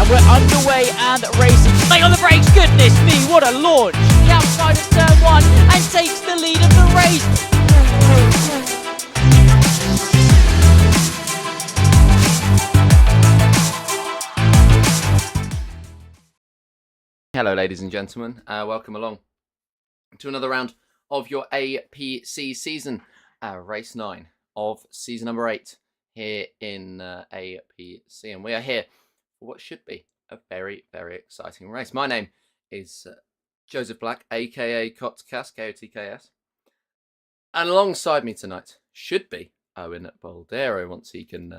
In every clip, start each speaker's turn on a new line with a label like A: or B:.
A: and we're underway and racing. Stay on the brakes, goodness me, what a launch! The outside of turn 1 and takes the lead of the race.
B: Hello ladies and gentlemen, welcome along to another round of your APC season, race 9 of season number 8 here in APC, and we are here for what should be a very, very exciting race. My name is Joseph Black, aka Kotkas, K-O-T-K-S, and alongside me tonight should be Owen Boldero once he can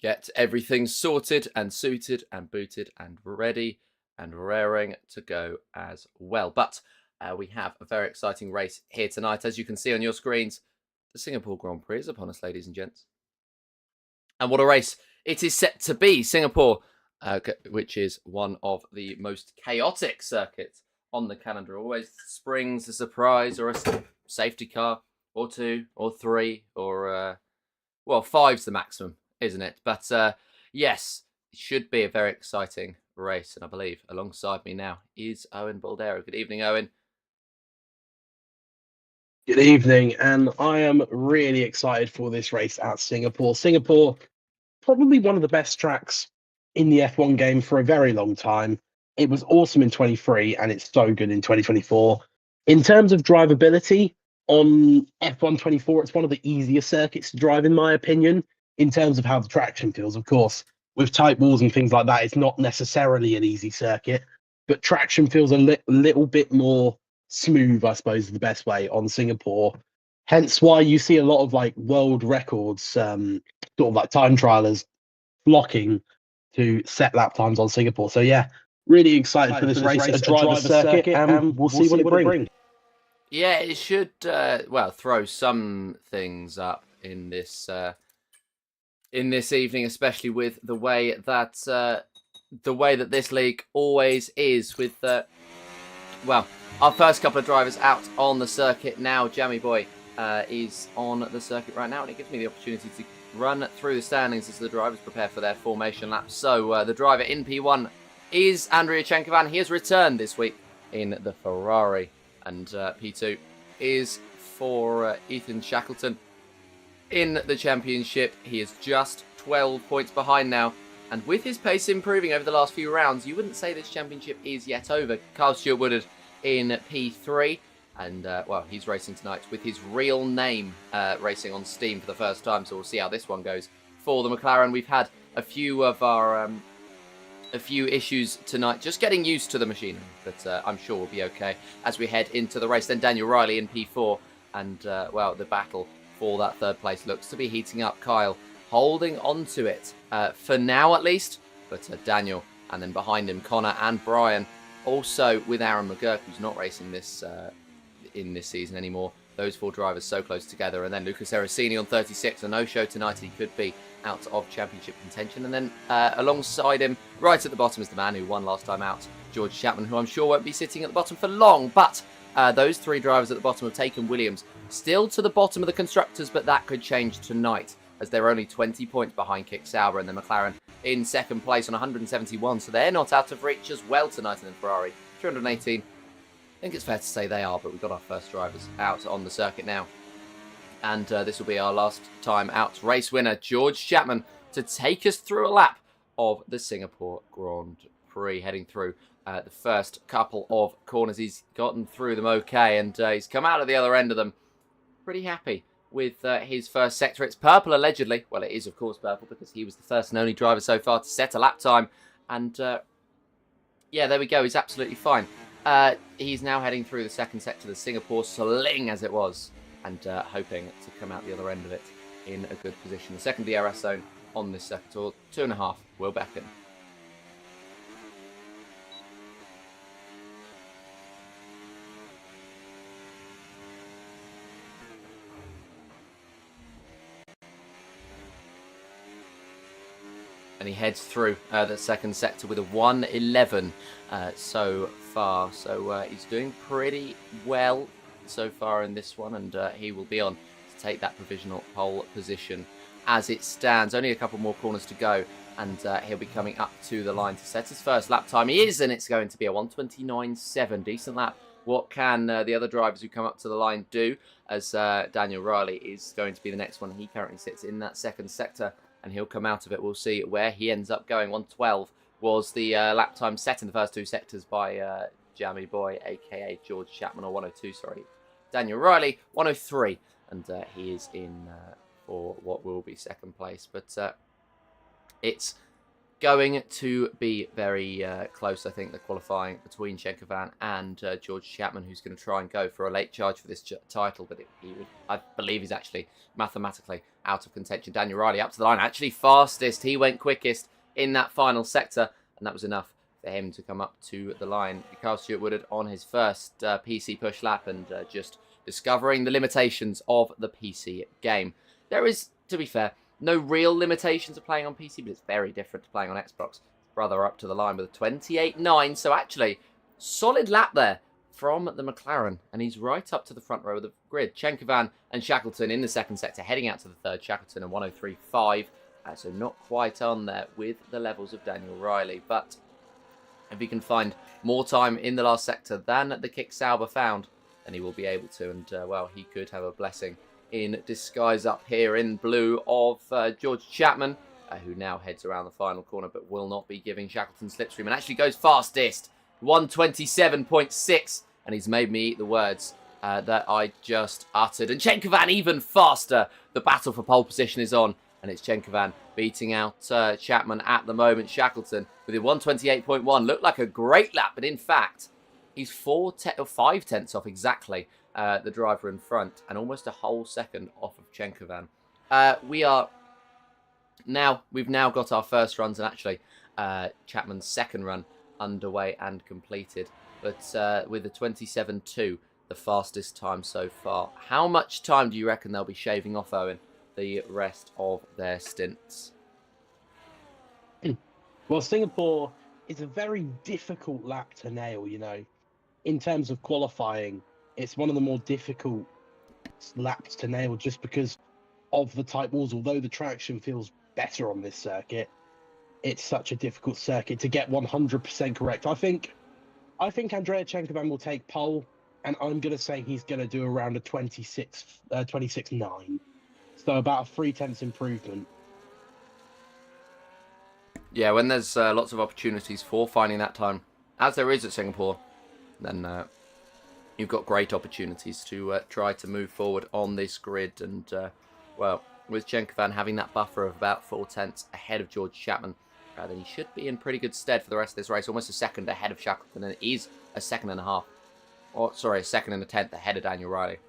B: get everything sorted and suited and booted and ready and raring to go as well. But we have a very exciting race here tonight. As you can see on your screens, the Singapore Grand Prix is upon us, ladies and gents. And what a race it is set to be. Singapore, which is one of the most chaotic circuits on the calendar, always springs a surprise or a safety car or 2 or 3 or, well, 5's the maximum, isn't it? But yes, it should be a very exciting race, and I believe alongside me now is Owen Boldero. Good evening, Owen.
C: Good evening, and I am really excited for this race at Singapore. Singapore, probably one of the best tracks in the F1 game for a very long time. It was awesome in 23, and it's so good in 2024. In terms of drivability, on F1 24, it's one of the easier circuits to drive, in my opinion, in terms of how the traction feels. Of course, with tight walls and things like that, it's not necessarily an easy circuit, but traction feels a little bit more smooth, I suppose, is the best way on Singapore. Hence why you see a lot of like world records, sort of like time trialers flocking to set lap times on Singapore. So yeah, really excited for this race, a driver circuit, and we'll see what it brings.
B: Yeah, it should, well, throw some things up in this evening, especially with the way that this league always is. With well, our first couple of drivers out on the circuit now. Jammy Boy is on the circuit right now, and it gives me the opportunity to run through the standings as the drivers prepare for their formation laps. So the driver in P1 is Andrea Chenkovan. He has returned this week in the Ferrari, and P2 is for Ethan Shackleton. In the championship, he is just 12 points behind now, and with his pace improving over the last few rounds, you wouldn't say this championship is yet over. Carl Stewart Woodard in P3, and well, he's racing tonight with his real name, racing on Steam for the first time, so we'll see how this one goes for the McLaren. We've had a few of our a few issues tonight, just getting used to the machinery, but I'm sure we'll be okay as we head into the race. Then Daniel Riley in P4, and well, the battle for that third place looks to be heating up. Kyle holding on to it for now at least, but Daniel, and then behind him Connor and Brian, also with Aaron McGurk, who's not racing this in this season anymore. Those 4 drivers so close together, and then Lucas Erosini on 36, a no-show tonight. He could be out of championship contention, and then alongside him, right at the bottom, is the man who won last time out, George Chapman, who I'm sure won't be sitting at the bottom for long. But those 3 drivers at the bottom have taken Williams still to the bottom of the constructors, but that could change tonight, as they're only 20 points behind Kick Sauber, and the McLaren in second place on 171, so they're not out of reach as well tonight. And then Ferrari 218. I think it's fair to say they are, but we've got our first drivers out on the circuit now. And this will be our last time out. Race winner George Chapman to take us through a lap of the Singapore Grand Prix, heading through the first couple of corners. He's gotten through them okay, and he's come out at the other end of them pretty happy with his first sector. It's purple, allegedly. Well, it is, of course, purple, because he was the first and only driver so far to set a lap time. And yeah, there we go. He's absolutely fine. He's now heading through the second sector, the Singapore Sling as it was, and hoping to come out the other end of it in a good position. The second DRS zone on this sector, 2.5, will beckon. And he heads through the second sector with a 1:11 so far. So he's doing pretty well so far in this one, and he will be on to take that provisional pole position as it stands. Only a couple more corners to go And he'll be coming up to the line to set his first lap time. He is, and it's going to be a 1:29.7. Decent lap. What can the other drivers who come up to the line do? As Daniel Riley is going to be the next one. He currently sits in that second sector, and he'll come out of it. We'll see where he ends up going. 1:12 was the lap time set in the first two sectors by Jammy Boy, a.k.a. George Chapman, or 1:02, sorry. Daniel Riley, 1:03, and he is in for what will be second place. But it's going to be very close, I think, the qualifying between Chenkovan and George Chapman, who's going to try and go for a late charge for this title, but I believe he's actually mathematically out of contention. Daniel Riley up to the line, actually fastest. He went quickest in that final sector, and that was enough for him to come up to the line. Carl Stewart Woodard on his first PC push lap and just discovering the limitations of the PC game. There is, to be fair, no real limitations of playing on PC, but it's very different to playing on Xbox. His brother up to the line with a 28.9, so actually, solid lap there from the McLaren, and he's right up to the front row of the grid. Chenkovan and Shackleton in the second sector, heading out to the third. Shackleton and 1:03.5, so not quite on there with the levels of Daniel Riley, but if he can find more time in the last sector than the Kick Sauber found, then he will be able to, and well, he could have a blessing in disguise up here in blue of George Chapman, who now heads around the final corner but will not be giving Shackleton slipstream and actually goes fastest, 1:27.6, and he's made me eat the words that I just uttered. And Chenkovan even faster. The battle for pole position is on, and it's Chenkovan beating out Chapman at the moment. Shackleton with a 1:28.1 looked like a great lap, but in fact he's 5 tenths off exactly the driver in front, and almost a whole second off of Chenkovan. We've now got our first runs, and actually Chapman's second run underway and completed, but with a 27.2, the fastest time so far. How much time do you reckon they'll be shaving off, Owen, the rest of their stints?
C: Well, Singapore is a very difficult lap to nail, in terms of qualifying. It's one of the more difficult laps to nail just because of the tight walls. Although the traction feels better on this circuit, it's such a difficult circuit to get 100% correct. I think Andrea Chenkovan will take pole, and I'm going to say he's going to do around a 26.9. So about a 3/10 improvement.
B: Yeah, when there's lots of opportunities for finding that time, as there is at Singapore, then you've got great opportunities to try to move forward on this grid. And, well, with Chenkovan having that buffer of about 4 tenths ahead of George Chapman, then he should be in pretty good stead for the rest of this race. Almost a second ahead of Shackleton, and he's a second and a half. Or, sorry, a second and a tenth ahead of Daniel Riley.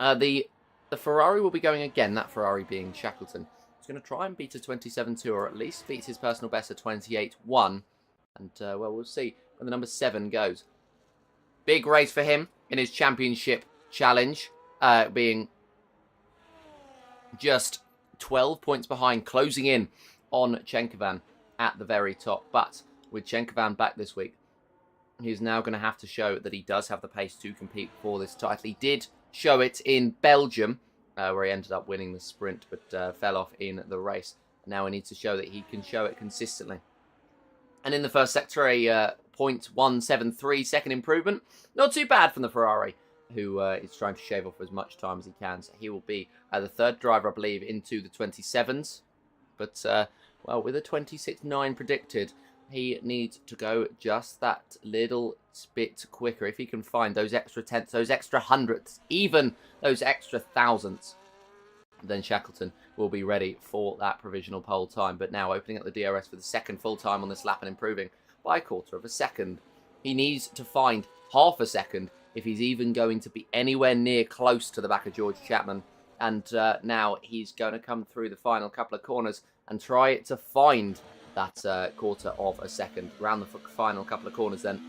B: The Ferrari will be going again, that Ferrari being Shackleton. He's going to try and beat a 27.2, or at least beat his personal best of 28.1. And, well, we'll see when the number 7 goes. Big race for him in his championship challenge, being just 12 points behind, closing in on Chenkovan at the very top. But with Chenkovan back this week, he's now going to have to show that he does have the pace to compete for this title. He did show it in Belgium, where he ended up winning the sprint, but fell off in the race. Now he needs to show that he can show it consistently. And in the first sector, a 0.173 second improvement. Not too bad from the Ferrari, who is trying to shave off as much time as he can. So he will be the third driver, I believe, into the 27s. But, well, with a 26.9 predicted, he needs to go just that little bit quicker. If he can find those extra tenths, those extra hundredths, even those extra thousandths, then Shackleton will be ready for that provisional pole time. But now opening up the DRS for the second full time on this lap and improving by a quarter of a second. He needs to find half a second if he's even going to be anywhere near close to the back of George Chapman. And now he's going to come through the final couple of corners and try to find that quarter of a second around the final couple of corners then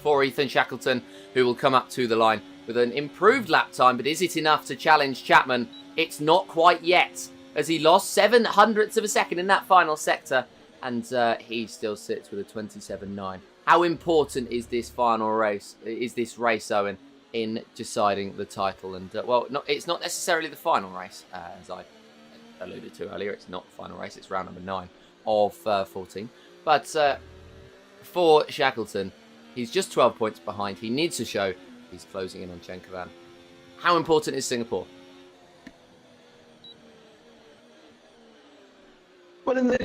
B: for Ethan Shackleton, who will come up to the line with an improved lap time. But is it enough to challenge Chapman? It's not quite yet, as he lost 7 hundredths of a second in that final sector, and he still sits with a 27.9. How important is this final race? Is this race, Owen, in deciding the title? And well, it's not necessarily the final race, as I alluded to earlier, it's not the final race, it's round number 9 of 14. But for Shackleton, he's just 12 points behind. He needs to show he's closing in on Chenkovan. How important is Singapore?
C: Well,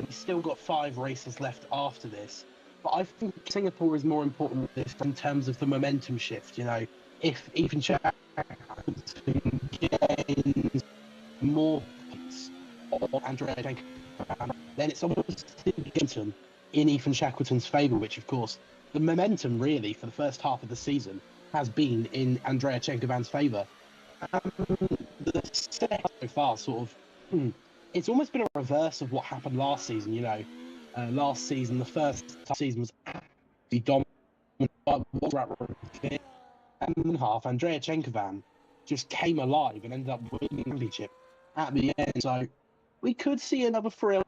C: he's still got 5 races left after this. But I think Singapore is more important in terms of the momentum shift. You know, if Ethan Shackleton gains more points on Andrea Chenkovan, then it's almost in Ethan Shackleton's favour, which, of course, the momentum really for the first half of the season has been in Andrea Chenkovan's favour. The set so far sort of, it's almost been a reverse of what happened last season, you know. Last season, the first season was absolutely dominant. And half, Andrea Chenkovan just came alive and ended up winning the championship at the end. So we could see another thrill.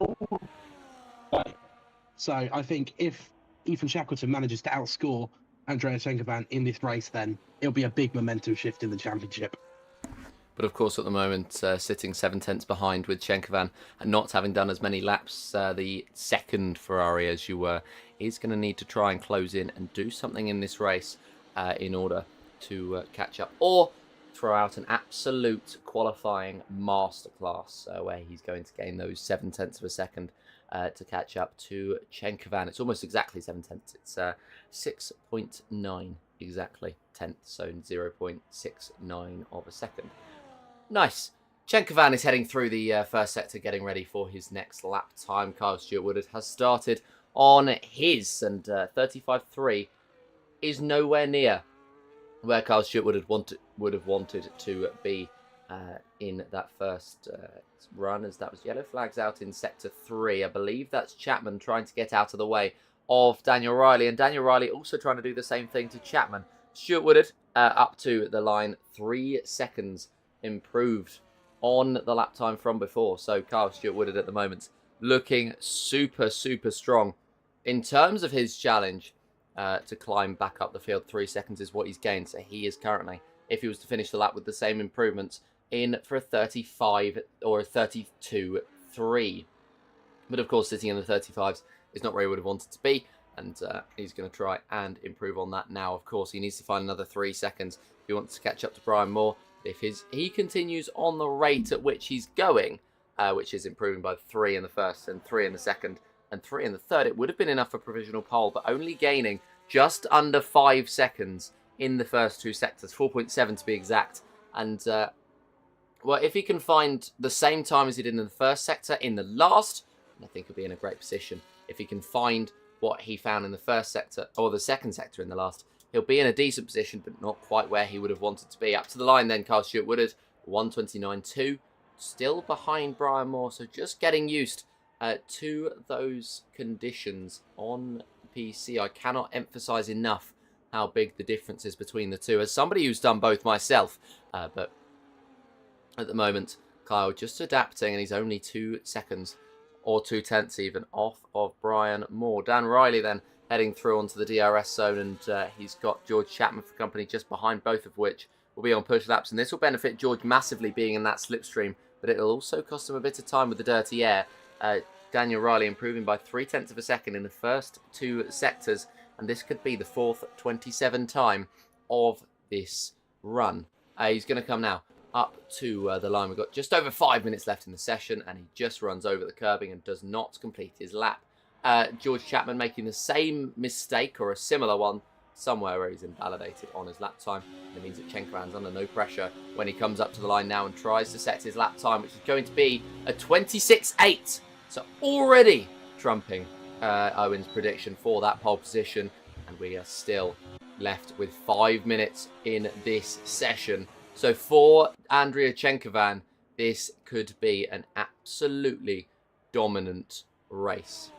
C: So I think if Ethan Shackleton manages to outscore Andrea Chenkovan in this race, then it'll be a big momentum shift in the championship.
B: But of course, at the moment, sitting 7 tenths behind with Chenkovan and not having done as many laps, the second Ferrari as you were, is going to need to try and close in and do something in this race in order to catch up, or throw out an absolute qualifying masterclass where he's going to gain those 7 tenths of a second to catch up to Chenkovan. It's almost exactly 7 tenths. It's 6.9 exactly tenths, so 0.69 of a second. Nice. Chenkovan is heading through the first sector, getting ready for his next lap time. Kyle Stewart-Woodard has started on his, and 35.3 is nowhere near where Kyle Stewart-Woodard would have wanted to be in that first run, as that was yellow flags out in sector 3. I believe that's Chapman trying to get out of the way of Daniel Riley, and Daniel Riley also trying to do the same thing to Chapman. Stewart-Woodard up to the line, 3 seconds improved on the lap time from before. So Kyle Stewart-Woodard at the moment looking super, super strong. In terms of his challenge to climb back up the field, 3 seconds is what he's gained. So he is currently, if he was to finish the lap with the same improvements, in for a 35 or a 32.3. But of course, sitting in the 35s is not where he would have wanted to be. And he's going to try and improve on that now. Of course, he needs to find another 3 seconds if he wants to catch up to Brian Moore. If he continues on the rate at which he's going, which is improving by 3 in the first and 3 in the second and 3 in the third, it would have been enough for provisional pole, but only gaining just under 5 seconds in the first 2 sectors, 4.7 to be exact. And, well, if he can find the same time as he did in the first sector in the last, I think he'll be in a great position. If he can find what he found in the first sector, or the second sector in the last, he'll be in a decent position, but not quite where he would have wanted to be. Up to the line then, Kyle Stewart-Woodard, 1:29.2. Still behind Brian Moore, so just getting used to those conditions on PC. I cannot emphasise enough how big the difference is between the two. As somebody who's done both myself, but at the moment, Kyle just adapting, and he's only 2 seconds, or 2 tenths even, off of Brian Moore. Dan Riley then heading through onto the DRS zone, and he's got George Chapman for company just behind, both of which will be on push laps, and this will benefit George massively being in that slipstream, but it'll also cost him a bit of time with the dirty air. Daniel Riley improving by 3 tenths of a second in the first 2 sectors, and this could be the 4th 27 time of this run. He's going to come now up to the line. We've got just over 5 minutes left in the session, and he just runs over the curbing and does not complete his lap. George Chapman making the same mistake, or a similar one, somewhere where he's invalidated on his lap time. And it means that Chenkovan's under no pressure when he comes up to the line now and tries to set his lap time, which is going to be a 26.8. So already trumping Owen's prediction for that pole position. And we are still left with 5 minutes in this session. So for Andrea Chenkovan, this could be an absolutely dominant race.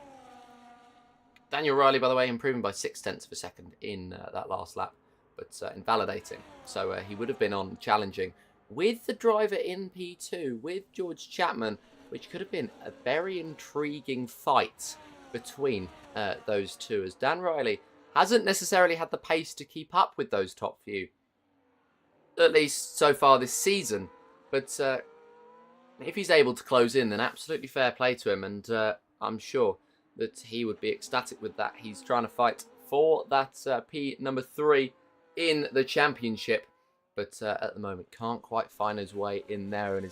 B: Daniel Riley, by the way, improving by 6 tenths of a second in that last lap, but invalidating. So he would have been on challenging with the driver in P2, with George Chapman, which could have been a very intriguing fight between those two, as Dan Riley hasn't necessarily had the pace to keep up with those top few, at least so far this season. But If he's able to close in, then absolutely fair play to him, and I'm sure that he would be ecstatic with that. He's trying to fight for that P number 3 in the championship, but at the moment can't quite find his way in there, and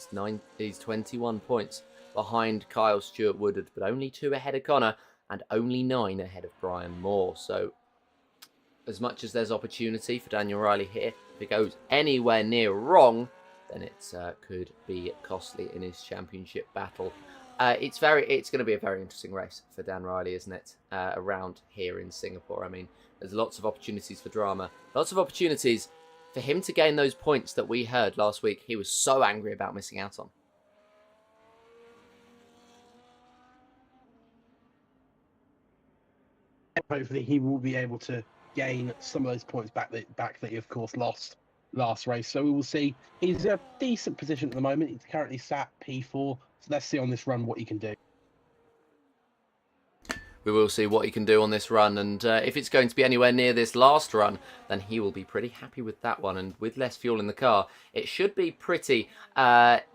B: he's 21 points behind Kyle Stewart-Woodard, but only 2 ahead of Connor and only 9 ahead of Brian Moore. So as much as there's opportunity for Daniel Riley here, if it goes anywhere near wrong, then it could be costly in his championship battle. It's going to be a very interesting race for Dan Riley, isn't it? Around here in Singapore. I mean, there's lots of opportunities for drama, lots of opportunities for him to gain those points that we heard last week he was so angry about missing out on.
C: Hopefully he will be able to gain some of those points back that he of course lost last race. So we will see. He's in a decent position at the moment. He's currently sat P4. So let's see on this run what he can do.
B: We will see what he can do on this run, and if it's going to be anywhere near this last run, then he will be pretty happy with that one. And with less fuel in the car, it should be pretty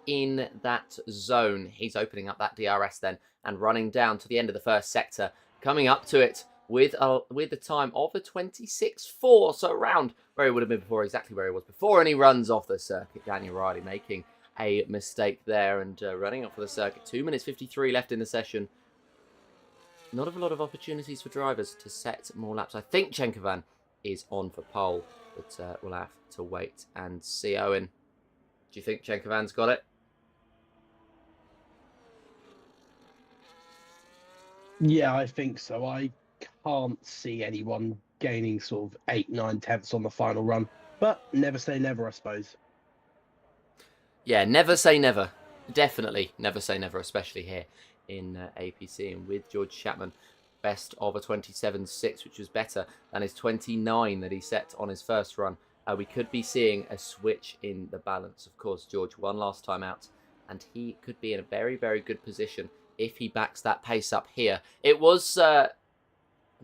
B: in that zone. He's opening up that DRS then and running down to the end of the first sector, coming up to it with the time of a 26.4, so around where he would have been before, exactly where he was before, and he runs off the circuit. Daniel Riley making a mistake there and running off of the circuit. 2 minutes 53 left in the session. Not a lot of opportunities for drivers to set more laps. I think Chenkovan is on for pole, but we'll have to wait and see. Owen, do you think Chenkovan's got it?
C: Yeah, I think so. I can't see anyone gaining sort of 8, 9 tenths on the final run, but never say never, I suppose.
B: Yeah, never say never. Definitely never say never, especially here in APC. And with George Chapman, best of a 27.6, which was better than his 29 that he set on his first run. We could be seeing a switch in the balance. Of course, George won last time out, and he could be in a very, very good position if he backs that pace up here. It was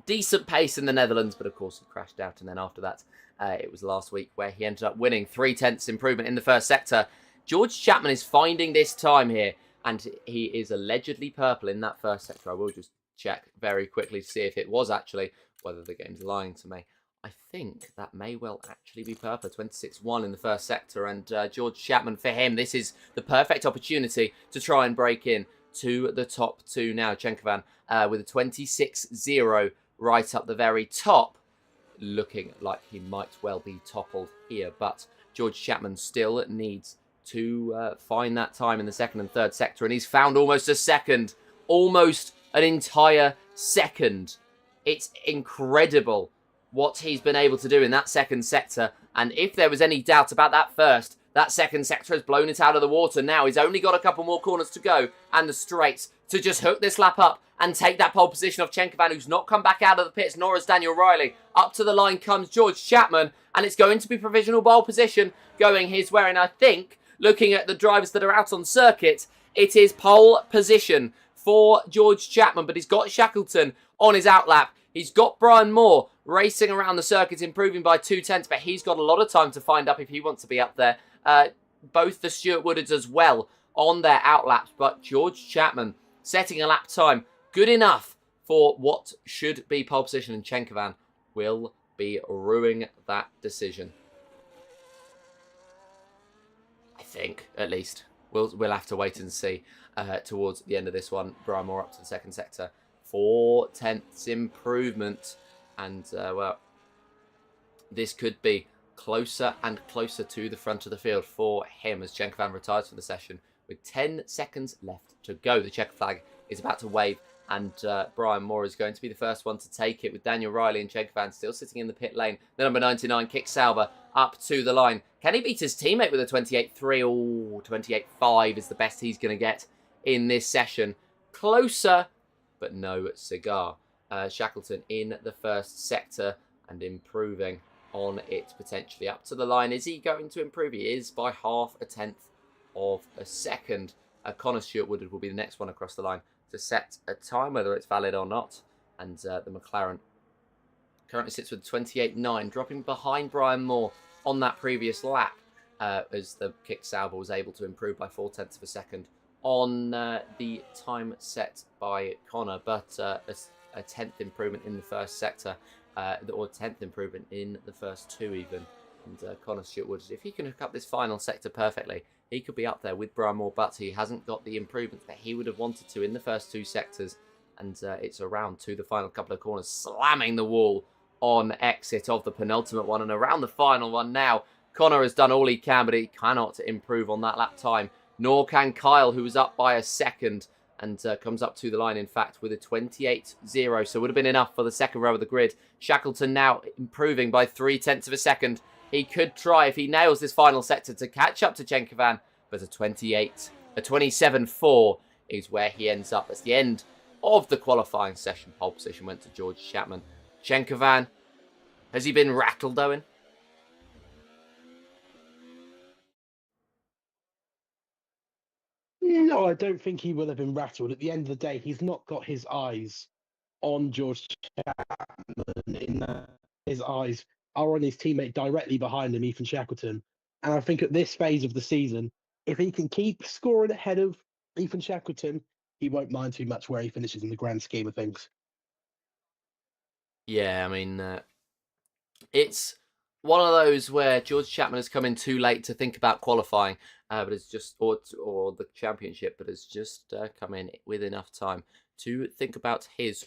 B: decent pace in the Netherlands, but of course he crashed out. And then after that, it was last week where he ended up winning 3 tenths improvement in the first sector. George Chapman is finding this time here, and he is allegedly purple in that first sector. I will just check very quickly to see if it was actually, whether the game's lying to me. I think that may well actually be purple. 26.1 in the first sector, and George Chapman, for him, this is the perfect opportunity to try and break in to the top 2 now. Chenkovan with a 26.0 right up the very top, looking like he might well be toppled here, but George Chapman still needs to find that time in the second and third sector, and he's found almost a second, almost an entire second. It's incredible what he's been able to do in that second sector, and if there was any doubt about that first, that second sector has blown it out of the water. Now he's only got a couple more corners to go and the straights to just hook this lap up and take that pole position of Chenkovan, who's not come back out of the pits, nor has Daniel Riley. Up to the line comes George Chapman, and it's going to be provisional pole position going his way, and I think, looking at the drivers that are out on circuit, it is pole position for George Chapman, but he's got Shackleton on his outlap. He's got Brian Moore racing around the circuit, improving by 2 tenths, but he's got a lot of time to find up if he wants to be up there. Both the Stewart-Woodards as well on their outlaps, but George Chapman setting a lap time good enough for what should be pole position, and Chenkovan will be ruining that decision. I think, at least. We'll have to wait and see towards the end of this one. Brian Moore up to the second sector. 4 tenths improvement. And, well, this could be closer and closer to the front of the field for him as Chenkovan retires from the session with 10 seconds left to go. The checker flag is about to wave, and Brian Moore is going to be the first one to take it, with Daniel Riley and Chenkovan still sitting in the pit lane. The number 99, Kick Sauber, up to the line. Can he beat his teammate with a 28.3? Oh, 28.5 is the best he's going to get in this session. Closer, but no cigar. Shackleton in the first sector and improving on it potentially. Up to the line. Is he going to improve? He is by 0.5 tenth of a second. Connor Stewart-Woodard will be the next one across the line to set a time, whether it's valid or not. And the McLaren currently sits with 28.9, dropping behind Brian Moore on that previous lap. as the kick Sauber was able to improve by 0.4 of a second on the time set by Connor, but a 10th improvement in the first sector, or 10th improvement in the first two even. And Connor Stewart-Wood, if he can hook up this final sector perfectly, he could be up there with Brian Moore, but he hasn't got the improvements that he would have wanted to in the first two sectors. And it's around to the final couple of corners, slamming the wall on exit of the penultimate one, and around the final one now. Connor has done all he can, but he cannot improve on that lap time. Nor can Kyle, who was up by a second and comes up to the line, in fact, with a 28.0. So would have been enough for the second row of the grid. Shackleton now improving by 0.3 of a second. He could try, if he nails this final sector, to catch up to Chenkovan, but a 27.4 is where he ends up. That's the end of the qualifying session. Pole position went to George Chapman. Chenkovan, has he been rattled, Owen?
C: No, I don't think he will have been rattled. At the end of the day, he's not got his eyes on George Chapman. His eyes are on his teammate directly behind him, Ethan Shackleton. And I think at this phase of the season, if he can keep scoring ahead of Ethan Shackleton, he won't mind too much where he finishes in the grand scheme of things.
B: Yeah, I mean, it's one of those where George Chapman has come in too late to think about qualifying, but it's just or the championship, but has just come in with enough time to think about his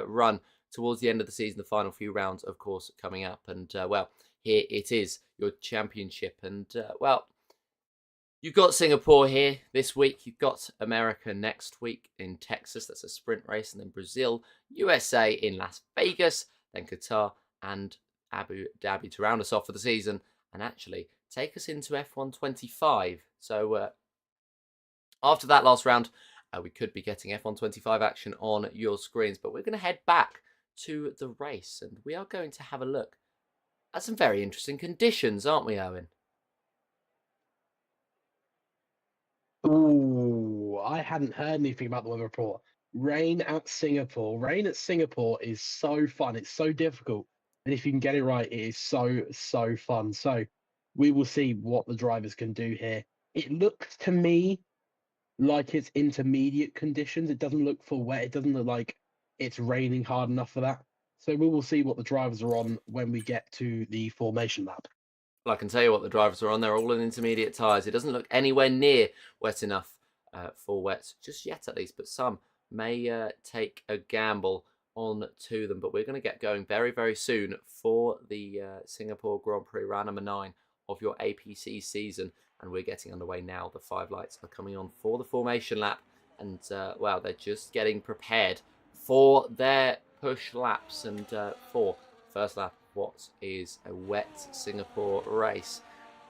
B: run towards the end of the season, the final few rounds, of course, coming up. And well, here it is, your championship, and well, you've got Singapore here this week. You've got America next week in Texas. That's a sprint race, and then Brazil, USA in Las Vegas, then Qatar and Abu Dhabi to round us off for the season and actually take us into F1 25. So after that last round, we could be getting F1 25 action on your screens, but we're going to head back to the race, and we are going to have a look at some very interesting conditions, aren't we, Owen?
C: Oh, I hadn't heard anything about the weather report. Rain at Singapore. Rain at Singapore is so fun. It's so difficult. And if you can get it right, it is so fun. So we will see what the drivers can do here. It looks to me like it's intermediate conditions. It doesn't look full wet. It doesn't look like it's raining hard enough for that. So we will see what the drivers are on when we get to the formation lap.
B: Well, I can tell you what the drivers are on. They're all in intermediate tyres. It doesn't look anywhere near wet enough for wets, just yet at least, but some may take a gamble on to them. But we're going to get going very, very soon for the Singapore Grand Prix round number 9 of your APC season. And we're getting underway now. The 5 lights are coming on for the formation lap. And, well, they're just getting prepared for their push laps and for first lap what is a wet Singapore race,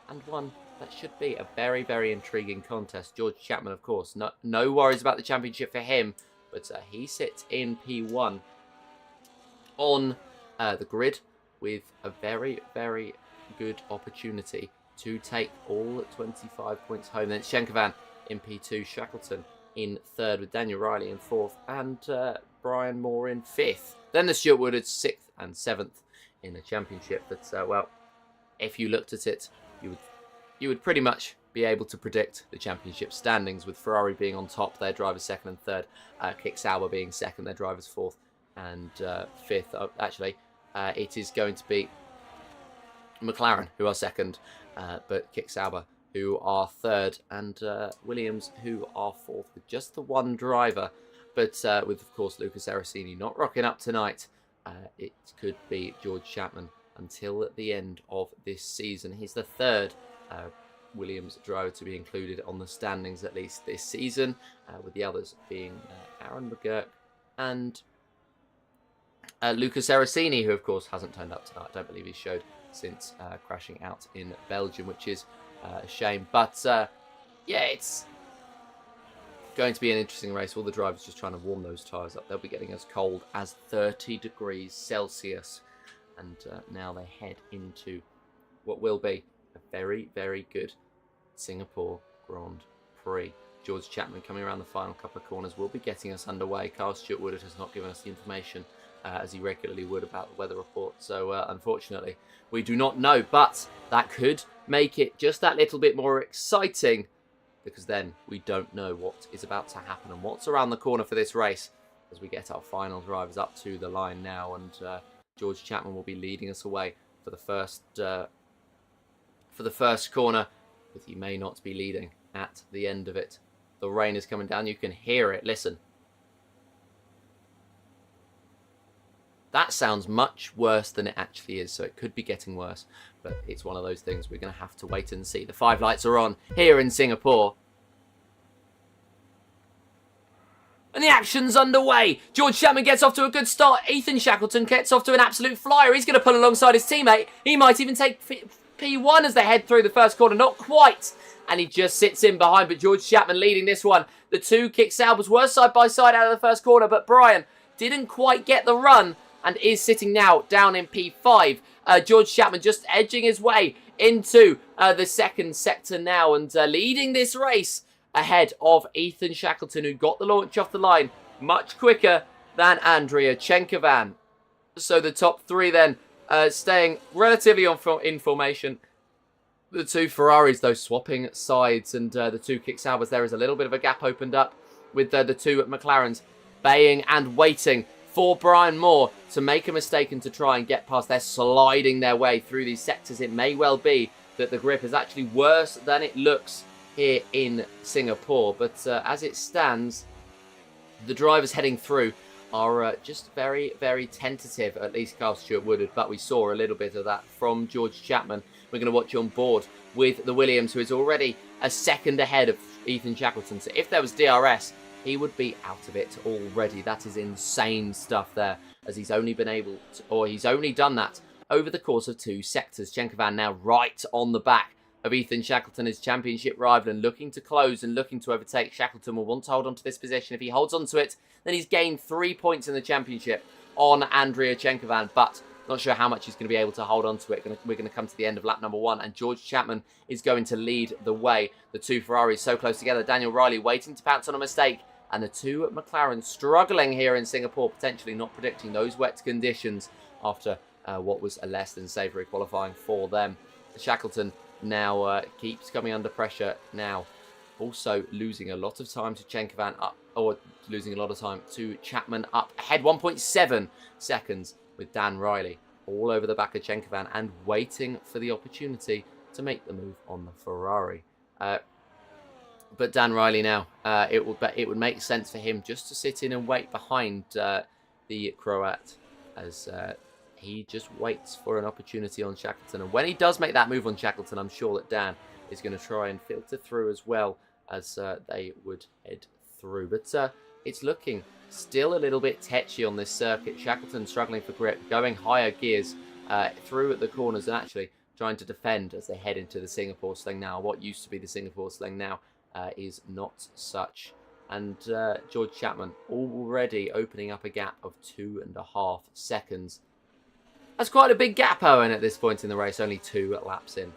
B: and one that should be a very, very intriguing contest. George Chapman, of course, no worries about the championship for him, but he sits in P1 on the grid with a very, very good opportunity to take all 25 points home. Then it's Chenkovan in P2, Shackleton in 3rd with Daniel Riley in 4th, and Brian Moore in 5th. Then the Stewart-Wood 6th and 7th in the championship. But well, if you looked at it, you would pretty much be able to predict the championship standings, with Ferrari being on top, their drivers 2nd and 3rd, Kick Sauber being 2nd, their drivers 4th and 5th. Actually, it is going to be McLaren who are 2nd, but Kick Sauber who are 3rd, and Williams who are 4th, with just the one driver. But with, of course, Lucas Aracini not rocking up tonight, it could be George Chapman until the end of this season. He's the 3rd Williams driver to be included on the standings, at least this season, with the others being Aaron McGurk and Lucas Aracini, who, of course, hasn't turned up tonight. I don't believe he showed since crashing out in Belgium, which is a shame. But, yeah, it's going to be an interesting race. All the drivers just trying to warm those tyres up. They'll be getting as cold as 30 degrees Celsius. And now they head into what will be a very, very good Singapore Grand Prix. George Chapman coming around the final couple of corners will be getting us underway. Carl Stewart Woodard has not given us the information as he regularly would about the weather report. So unfortunately, we do not know. But that could make it just that little bit more exciting, because then we don't know what is about to happen and what's around the corner for this race as we get our final drivers up to the line now. And George Chapman will be leading us away for the first corner, but he may not be leading at the end of it. The rain is coming down. You can hear it. Listen. That sounds much worse than it actually is, so it could be getting worse. But it's one of those things we're going to have to wait and see. The 5 lights are on here in Singapore. And the action's underway. George Chapman gets off to a good start. Ethan Shackleton gets off to an absolute flyer. He's going to pull alongside his teammate. He might even take P1 as they head through the first corner. Not quite. And he just sits in behind, but George Chapman leading this one. The 2 kick Saubers were side by side out of the first corner, but Brian didn't quite get the run and is sitting now down in P5. George Chapman just edging his way into the second sector now and leading this race ahead of Ethan Shackleton, who got the launch off the line much quicker than Andrea Chenkovan. So the top 3 then staying relatively in formation. The 2 Ferraris, though, swapping sides, and the 2 kick Saubers. There is a little bit of a gap opened up with the 2 McLarens baying and waiting for Brian Moore to make a mistake and to try and get past. They're sliding their way through these sectors. It may well be that the grip is actually worse than it looks here in Singapore. But as it stands, the drivers heading through are just very, very tentative, at least Carl Stewart Woodard. But we saw a little bit of that from George Chapman. We're going to watch on board with the Williams, who is already a second ahead of Ethan Shackleton. So if there was DRS, he would be out of it already. That is insane stuff there, as he's only been able to, or he's only done that over the course of 2 sectors. Chenkovan now right on the back of Ethan Shackleton, his championship rival, and looking to close and looking to overtake. Shackleton will want to hold on to this position. If he holds on to it, then he's gained 3 points in the championship on Andrea Chenkovan, but not sure how much he's going to be able to hold on to it. We're going to come to the end of lap number 1, and George Chapman is going to lead the way. The 2 Ferraris so close together. Daniel Riley waiting to pounce on a mistake, and the 2 McLaren struggling here in Singapore, potentially not predicting those wet conditions after what was a less than savoury qualifying for them. Shackleton now keeps coming under pressure now, also losing a lot of time to Chenkovan up, or losing a lot of time to Chapman up ahead 1.7 seconds, with Dan Riley all over the back of Chenkovan and waiting for the opportunity to make the move on the Ferrari. But Dan Riley now, it would make sense for him just to sit in and wait behind the Croat, as he just waits for an opportunity on Shackleton. And when he does make that move on Shackleton, I'm sure that Dan is going to try and filter through as well as they would head through. But it's looking still a little bit tetchy on this circuit. Shackleton struggling for grip, going higher gears through at the corners and actually trying to defend as they head into the Singapore sling now. What used to be the Singapore sling now is not such. And George Chapman already opening up a gap of 2.5 seconds. That's quite a big gap, Owen, at this point in the race, only 2 laps in.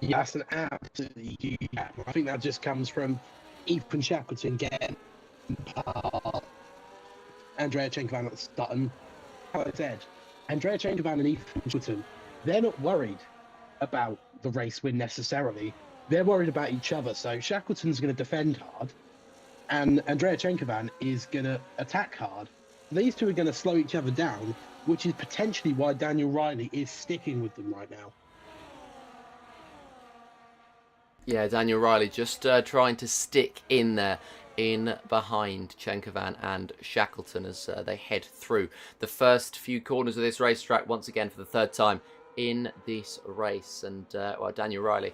C: Yeah, that's an absolutely huge gap. I think that just comes from Ethan Shackleton getting Andrea Chenkovan at the start. And how I said, Andrea Chenkovan and Ethan Shackleton, they're not worried about the race win necessarily. They're worried about each other. So Shackleton's going to defend hard, and Andrea Chenkovan is going to attack hard. These two are going to slow each other down, which is potentially why Daniel Riley is sticking with them right now.
B: Yeah, Daniel Riley just trying to stick in there, in behind Chenkovan and Shackleton as they head through the first few corners of this racetrack once again for the 3rd time in this race. And well, Daniel Riley,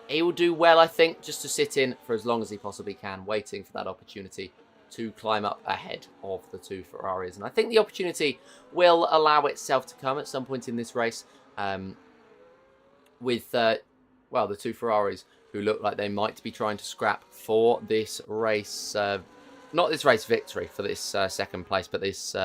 B: he will do well, I think, just to sit in for as long as he possibly can, waiting for that opportunity to climb up ahead of the 2 Ferraris. And I think the opportunity will allow itself to come at some point in this race with, well, the 2 Ferraris who look like they might be trying to scrap for this race, not this race victory for this 2nd place, but this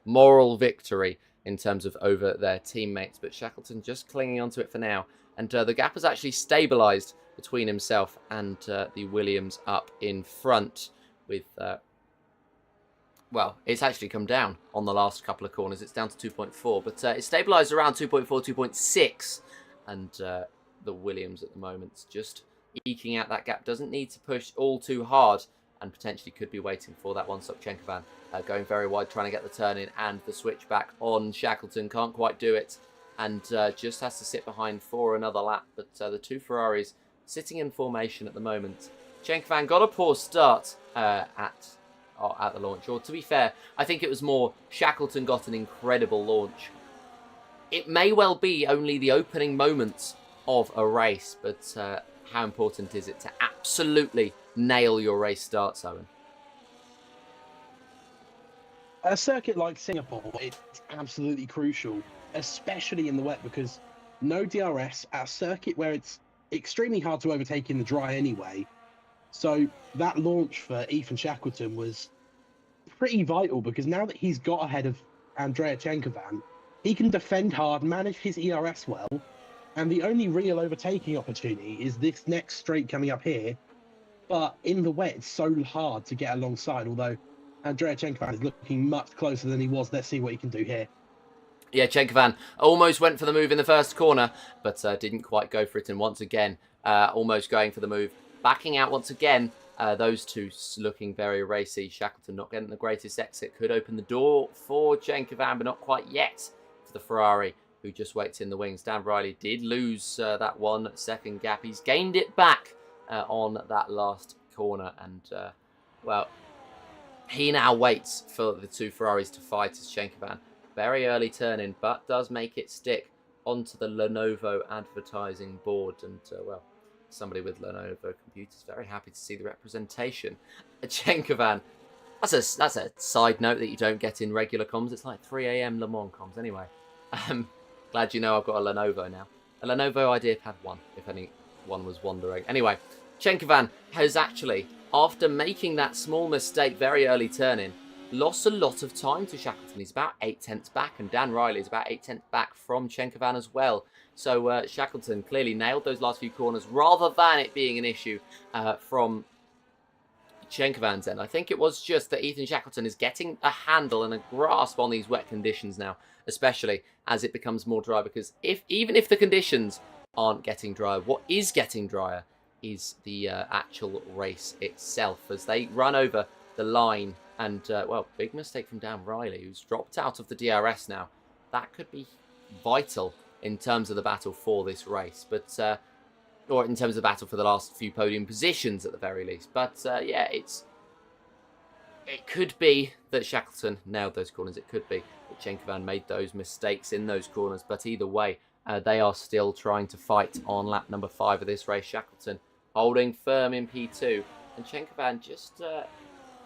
B: moral victory in terms of over their teammates. But Shackleton just clinging onto it for now. And the gap has actually stabilised between himself and the Williams up in front with... well, it's actually come down on the last couple of corners. It's down to 2.4, but it stabilised around 2.4, 2.6. And the Williams at the moment just eking out that gap. Doesn't need to push all too hard and potentially could be waiting for that one-stop Chenkovan. Going very wide, trying to get the turn in and the switch back on Shackleton. Can't quite do it and just has to sit behind for another lap. But the two Ferraris sitting in formation at the moment. Chenkovan got a poor start at the launch. Or to be fair, I think it was more Shackleton got an incredible launch. It may well be only the opening moments of a race, but how important is it to absolutely nail your race starts, Owen?
C: A circuit like Singapore, it's absolutely crucial, especially in the wet, because no DRS at a circuit where it's extremely hard to overtake in the dry anyway. So that launch for Ethan Shackleton was pretty vital, because now that he's got ahead of Andrea Chenkovan, he can defend hard, manage his ERS well, and the only real overtaking opportunity is this next straight coming up here. But in the wet, it's so hard to get alongside, although Andrea Chenkovan is looking much closer than he was. Let's see what he can do here.
B: Yeah, Chenkovan almost went for the move in the first corner, but didn't quite go for it. And once again, almost going for the move. Backing out once again. Those two looking very racy. Shackleton not getting the greatest exit. Could open the door for Chenkovan, but not quite yet for the Ferrari, who just waits in the wings. Dan Riley did lose that 1 second gap. He's gained it back on that last corner. And, well, he now waits for the two Ferraris to fight as Chenkovan. Very early turn in, but does make it stick onto the Lenovo advertising board. And, well, somebody with Lenovo computers very happy to see the representation. Chenkovan, that's a side note that you don't get in regular comms. It's like 3 a.m. Le Mans comms anyway. Glad you know I've got a Lenovo now. A Lenovo IdeaPad 1, if anyone was wondering. Anyway, Chenkovan has actually, after making that small mistake very early turn-in, lost a lot of time to Shackleton. He's about 8/10 back, and Dan Riley is about 8/10 back from Chenkovan as well. So Shackleton clearly nailed those last few corners rather than it being an issue from Chenkovan's end. I think it was just that Ethan Shackleton is getting a handle and a grasp on these wet conditions now, especially as it becomes more dry, because even if the conditions aren't getting drier, what is getting drier is the actual race itself as they run over the line. And, well, big mistake from Dan Riley, who's dropped out of the DRS now. That could be vital in terms of the battle for this race, but or in terms of the battle for the last few podium positions at the very least. But yeah, it could be that Shackleton nailed those corners. It could be that Chenkovan made those mistakes in those corners. But either way, they are still trying to fight on lap number 5 of this race. Shackleton holding firm in P2, and Chenkovan just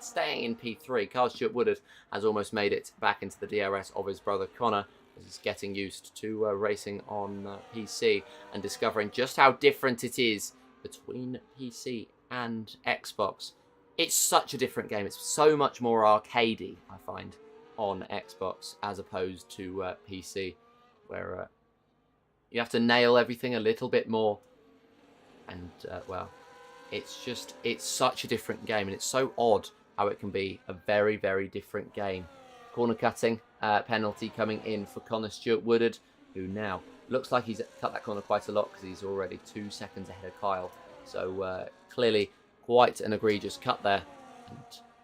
B: staying in P3. Carl Stewart Woodard has almost made it back into the DRS of his brother Connor, as he's getting used to racing on PC and discovering just how different it is between PC and Xbox. It's such a different game. It's so much more arcadey, I find, on Xbox as opposed to PC, where you have to nail everything a little bit more. And, well, it's such a different game, and it's so odd how it can be a very, very different game. Corner cutting penalty coming in for Connor Stewart Woodard, who now looks like he's cut that corner quite a lot because he's already 2 seconds ahead of Kyle. So clearly quite an egregious cut there, and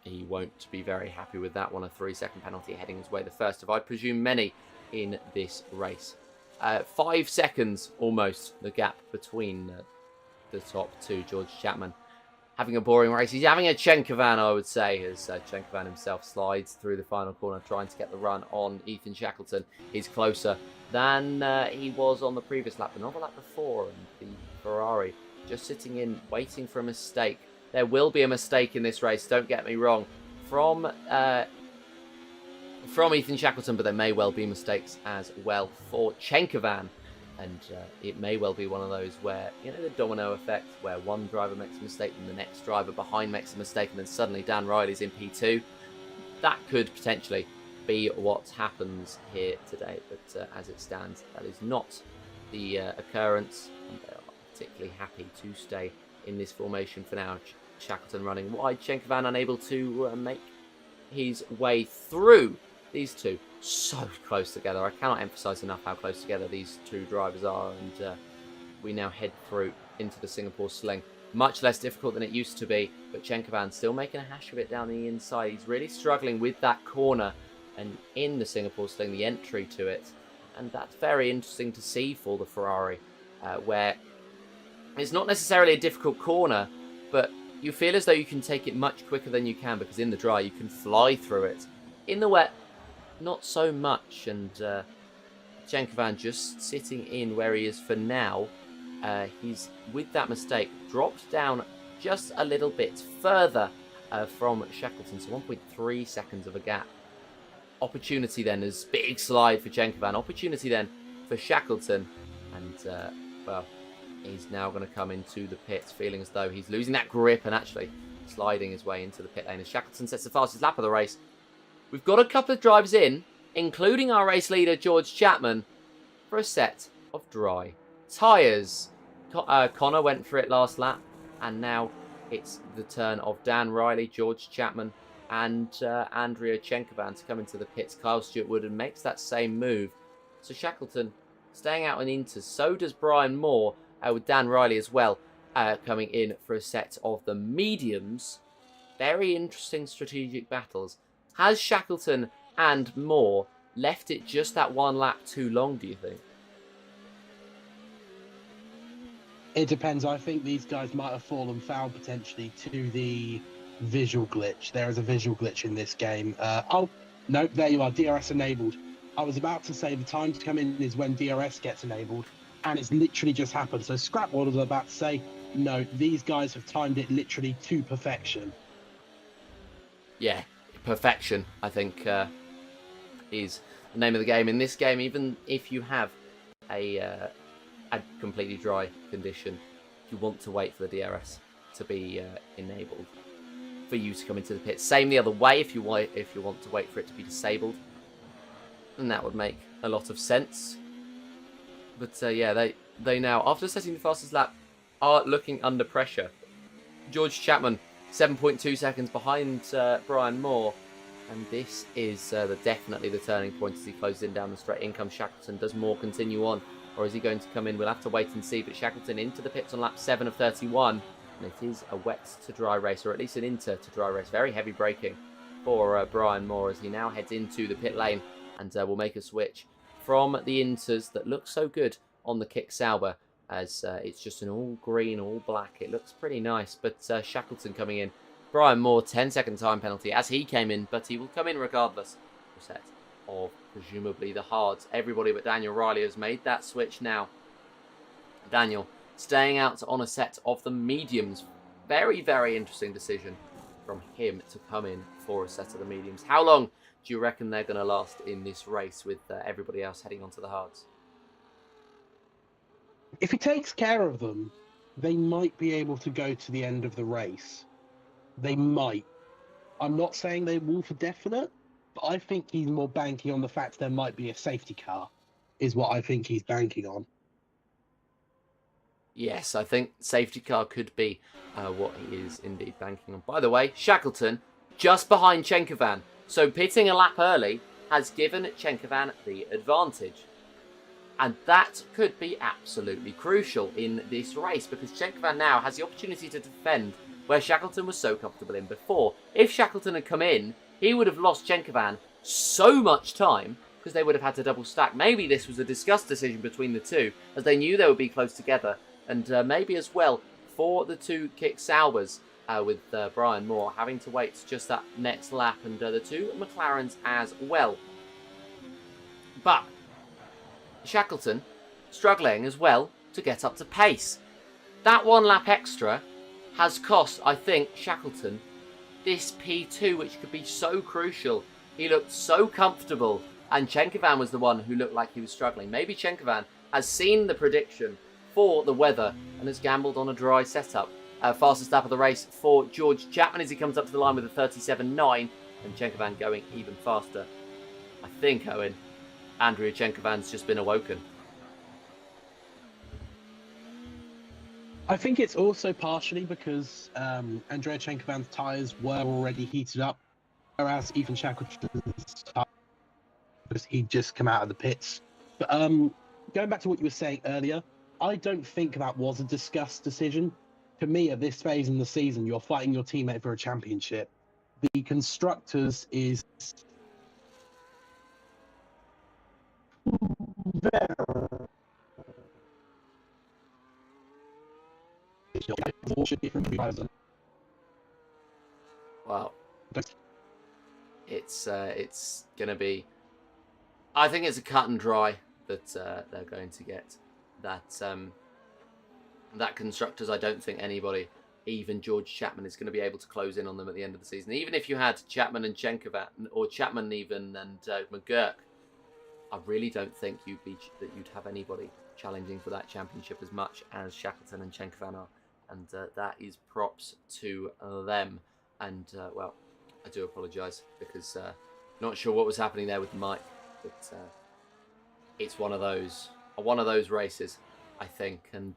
B: he won't be very happy with that one. A 3-second penalty heading his way, the first of, I presume, many in this race. 5 seconds almost the gap between the top two. George Chapman having a boring race. He's having a Chenkovan, I would say, as Chenkovan himself slides through the final corner, trying to get the run on Ethan Shackleton. He's closer than he was on the previous lap, but not the lap before, and the Ferrari just sitting in, waiting for a mistake. There will be a mistake in this race, don't get me wrong, from Ethan Shackleton, but there may well be mistakes as well for Chenkovan. And it may well be one of those where, you know, the domino effect, where one driver makes a mistake and the next driver behind makes a mistake, and then suddenly Dan Riley's in P2. That could potentially be what happens here today, but as it stands, that is not the occurrence. And there are particularly happy to stay in this formation for now. Shackleton running wide, Chenkovan unable to make his way through. These two so close together. I cannot emphasize enough how close together these two drivers are, and we now head through into the Singapore Sling. Much less difficult than it used to be, but Chenkovan still making a hash of it down the inside. He's really struggling with that corner, and in the Singapore Sling, the entry to it. And that's very interesting to see for the Ferrari, where it's not necessarily a difficult corner, but you feel as though you can take it much quicker than you can, because in the dry, you can fly through it. In the wet, not so much, and Chenkovan just sitting in where he is for now. He's, with that mistake, dropped down just a little bit further from Shackleton, so 1.3 seconds of a gap. Opportunity then, as big slide for Chenkovan. Opportunity then for Shackleton, and well, he's now going to come into the pits feeling as though he's losing that grip and actually sliding his way into the pit lane as Shackleton sets the fastest lap of the race. We've got a couple of drivers in, including our race leader George Chapman, for a set of dry tyres. Connor went for it last lap, and now it's the turn of Dan Riley, George Chapman, and Andrea Chenkovan to come into the pits. Kyle Stewart-Wood makes that same move. So Shackleton staying out on Inters. So does Brian Moore, with Dan Riley as well, coming in for a set of the mediums. Very interesting strategic battles. Has Shackleton and Moore left it just that one lap too long, do you think?
C: It depends. I think these guys might have fallen foul potentially to the visual glitch. There is a visual glitch in this game. Oh, no, there you are, DRS enabled. I was about to say the time to come in is when DRS gets enabled, and it's literally just happened. So Scrap what I was about to say, no, these guys have timed it literally to perfection.
B: Yeah, perfection, I think, is the name of the game. In this game, even if you have a completely dry condition, you want to wait for the DRS to be enabled for you to come into the pit. Same the other way if you want to wait for it to be disabled, and that would make a lot of sense. But yeah, they now, after setting the fastest lap, are looking under pressure. George Chapman 7.2 seconds behind Brian Moore, and this is definitely the turning point as he closes in down the straight. In comes Shackleton. Does Moore continue on, or is he going to come in? We'll have to wait and see. But Shackleton into the pits on lap 7 of 31. And it is a wet to dry race, or at least an inter to dry race. Very heavy braking for Brian Moore as he now heads into the pit lane, and will make a switch from the inters that look so good on the Kick Sauber, as it's just an all green, all black. It looks pretty nice, but Shackleton coming in. Brian Moore, 10-second time penalty as he came in, but he will come in regardless. A set of presumably the hards. Everybody but Daniel Riley has made that switch now. Daniel staying out on a set of the mediums. Very, very interesting decision from him to come in for a set of the mediums. How long do you reckon they're going to last in this race with everybody else heading onto the hards?
C: If he takes care of them, they might be able to go to the end of the race. They might. I'm not saying they will for definite, but I think he's more banking on the fact there might be a safety car, is what I think he's banking on.
B: Yes, I think safety car could be what he is indeed banking on. By the way, Shackleton just behind Chenkovan. So pitting a lap early has given Chenkovan the advantage. And that could be absolutely crucial in this race, because Chenkovan now has the opportunity to defend where Shackleton was so comfortable in before. If Shackleton had come in, he would have lost Chenkovan so much time, because they would have had to double stack. Maybe this was a discussed decision between the two, as they knew they would be close together. And maybe as well for the two Kick Saubers, with Brian Moore having to wait just that next lap, and the two McLarens as well. But Shackleton struggling as well to get up to pace. That one lap extra has cost, I think, Shackleton this P2, which could be so crucial. He looked so comfortable, and Chenkovan was the one who looked like he was struggling. Maybe Chenkovan has seen the prediction for the weather and has gambled on a dry setup. Fastest lap of the race for George Chapman as he comes up to the line with a 37.9, and Chenkovan going even faster. I think, Owen, Andrea Chenkovan's just been awoken.
C: I think it's also partially because Andrea Chenkovan's tyres were already heated up, whereas Ethan Shackleton's tyres, he'd just come out of the pits. But going back to what you were saying earlier, I don't think that was a discussed decision. To me, at this phase in the season, you're fighting your teammate for a championship. The constructors is
B: Well, it's gonna be. I think it's a cut and dry that they're going to get that. That constructors, I don't think anybody, even George Chapman, is going to be able to close in on them at the end of the season. Even if you had Chapman and Chenkovan, or Chapman even and McGurk, I really don't think you'd have anybody challenging for that championship as much as Shackleton and Chenkovan are, and that is props to them. And well, I do apologise because not sure what was happening there with Mike, but it's one of those races, I think, and.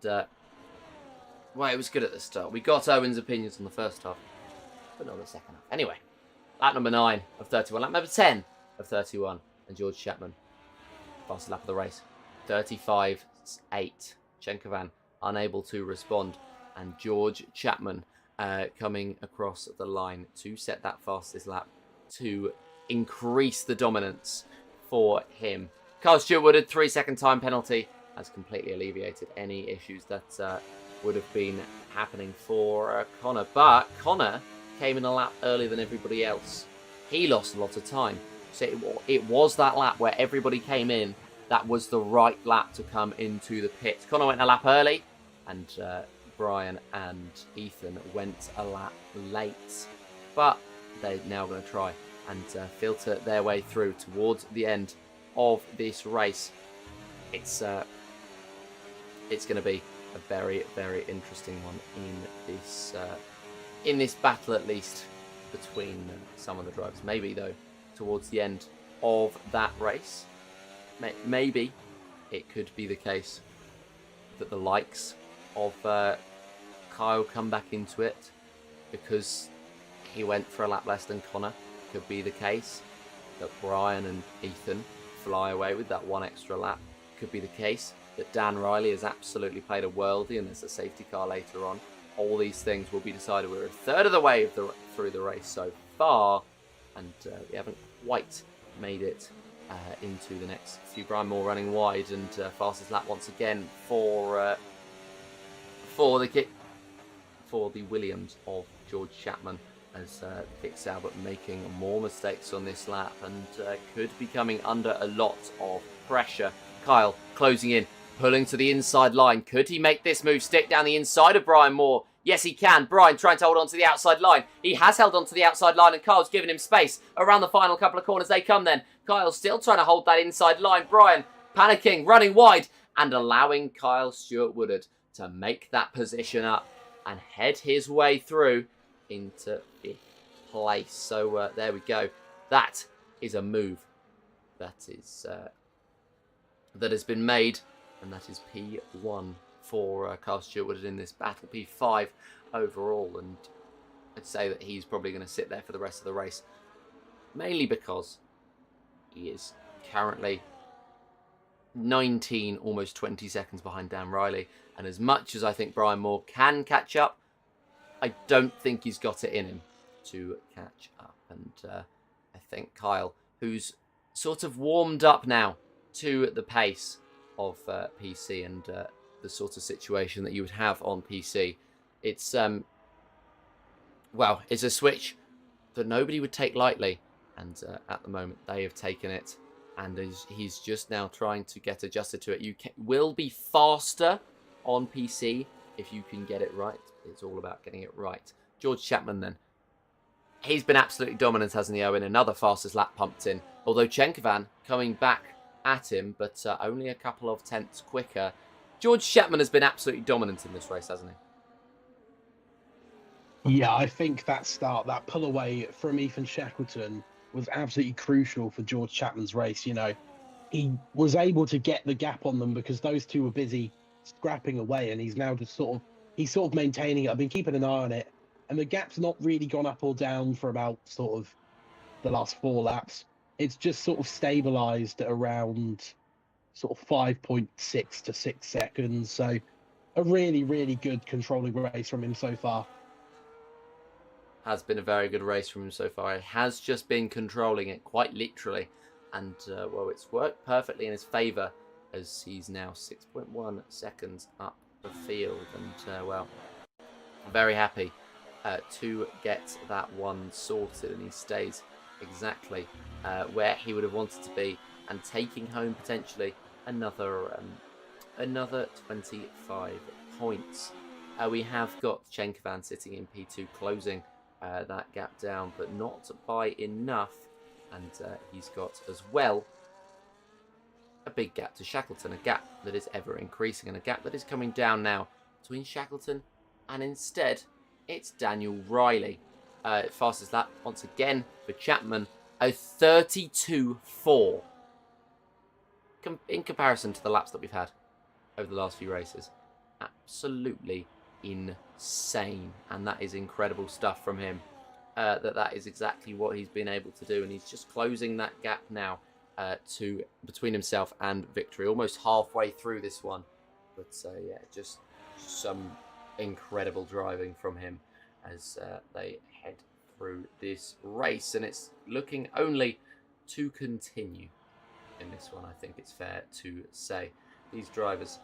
B: Well, it was good at the start. We got Owen's opinions on the first half, but not the second half. Anyway, lap number 9 of 31. Lap number 10 of 31. And George Chapman, fastest lap of the race. 35.8. Chenkovan unable to respond. And George Chapman coming across the line to set that fastest lap to increase the dominance for him. Carl Stewart Woodard, 3-second time penalty, has completely alleviated any issues that would have been happening for Connor. But Connor came in a lap earlier than everybody else. He lost a lot of time. So it was that lap where everybody came in. That was the right lap to come into the pits. Connor went a lap early, and Brian and Ethan went a lap late. But they're now going to try and filter their way through towards the end of this race. It's going to be a very, very interesting one in this battle, at least between some of the drivers. Maybe though, towards the end of that race, maybe it could be the case that the likes of Kyle come back into it because he went for a lap less than Connor. Could be the case that Brian and Ethan fly away with that one extra lap. Could be the case that Dan Riley has absolutely played a worldie and there's a safety car later on. All these things will be decided. We're a third of the way through the race so far, and we haven't quite made it into the next few. Brian Moore running wide, and fastest lap once again for the Williams of George Chapman, as Dick Albert making more mistakes on this lap and could be coming under a lot of pressure. Kyle closing in, pulling to the inside line. Could he make this move, stick down the inside of Brian Moore? Yes, he can. Brian trying to hold on to the outside line. He has held on to the outside line, and Kyle's given him space. Around the final couple of corners they come then. Kyle still trying to hold that inside line. Brian panicking, running wide, and allowing Kyle Stewart Woodard to make that position up and head his way through into fifth place. So there we go. That is a move that has been made, and that is P1 for Kyle Stewart Woodard in this battle, P5 overall, and I'd say that he's probably going to sit there for the rest of the race, mainly because he is currently 19, almost 20 seconds behind Dan Riley, and as much as I think Brian Moore can catch up, I don't think he's got it in him to catch up, and I think Kyle, who's sort of warmed up now to the pace of PC and the sort of situation that you would have on PC. It's it's a switch that nobody would take lightly, and at the moment they have taken it, and he's just now trying to get adjusted to it. You will be faster on PC if you can get it right. It's all about getting it right. George Chapman then. He's been absolutely dominant, hasn't he, Owen? Another fastest lap pumped in. Although Chenkovan coming back at him, but only a couple of tenths quicker. George Chapman has been absolutely dominant in this race, hasn't he?
C: Yeah, I think that pull away from Ethan Shackleton was absolutely crucial for George Chapman's race. You know, he was able to get the gap on them because those two were busy scrapping away, and he's now just sort of he's sort of maintaining it. I've been keeping an eye on it, and the gap's not really gone up or down for about sort of the last 4 laps. It's just sort of stabilized at around sort of 5.6 to 6 seconds. So a really, really good controlling race from him so far.
B: Has been a very good race from him so far. He has just been controlling it quite literally. And, well, it's worked perfectly in his favour as he's now 6.1 seconds up the field. And, well, I'm very happy to get that one sorted. And he stays exactly where he would have wanted to be and taking home potentially another 25 points. We have got Chenkovan sitting in P2 closing that gap down, but not by enough. And he's got as well a big gap to Shackleton, a gap that is ever increasing and a gap that is coming down now between Shackleton and instead it's Daniel Riley. Fastest lap once again for Chapman, a 32.4 in comparison to the laps that we've had over the last few races. Absolutely insane, and that is incredible stuff from him. That is exactly what he's been able to do, and he's just closing that gap now to between himself and victory, almost halfway through this one. But yeah, just some incredible driving from him as they head through this race, and it's looking only to continue in this one. I think it's fair to say these drivers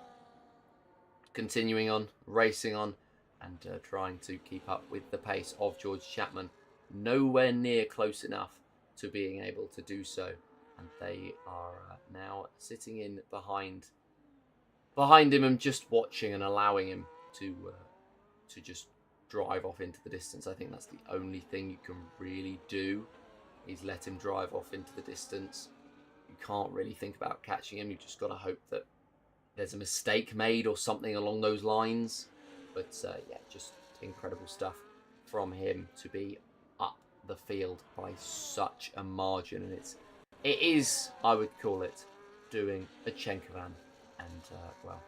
B: continuing on, racing on, and trying to keep up with the pace of George Chapman. Nowhere near close enough to being able to do so, and they are now sitting in behind him and just watching and allowing him to just drive off into the distance. I think that's the only thing you can really do, is let him drive off into the distance. You can't really think about catching him. You've just got to hope that there's a mistake made or something along those lines. But yeah, just incredible stuff from him to be up the field by such a margin. And it is, I would call it, doing a Chenkovan. And, well,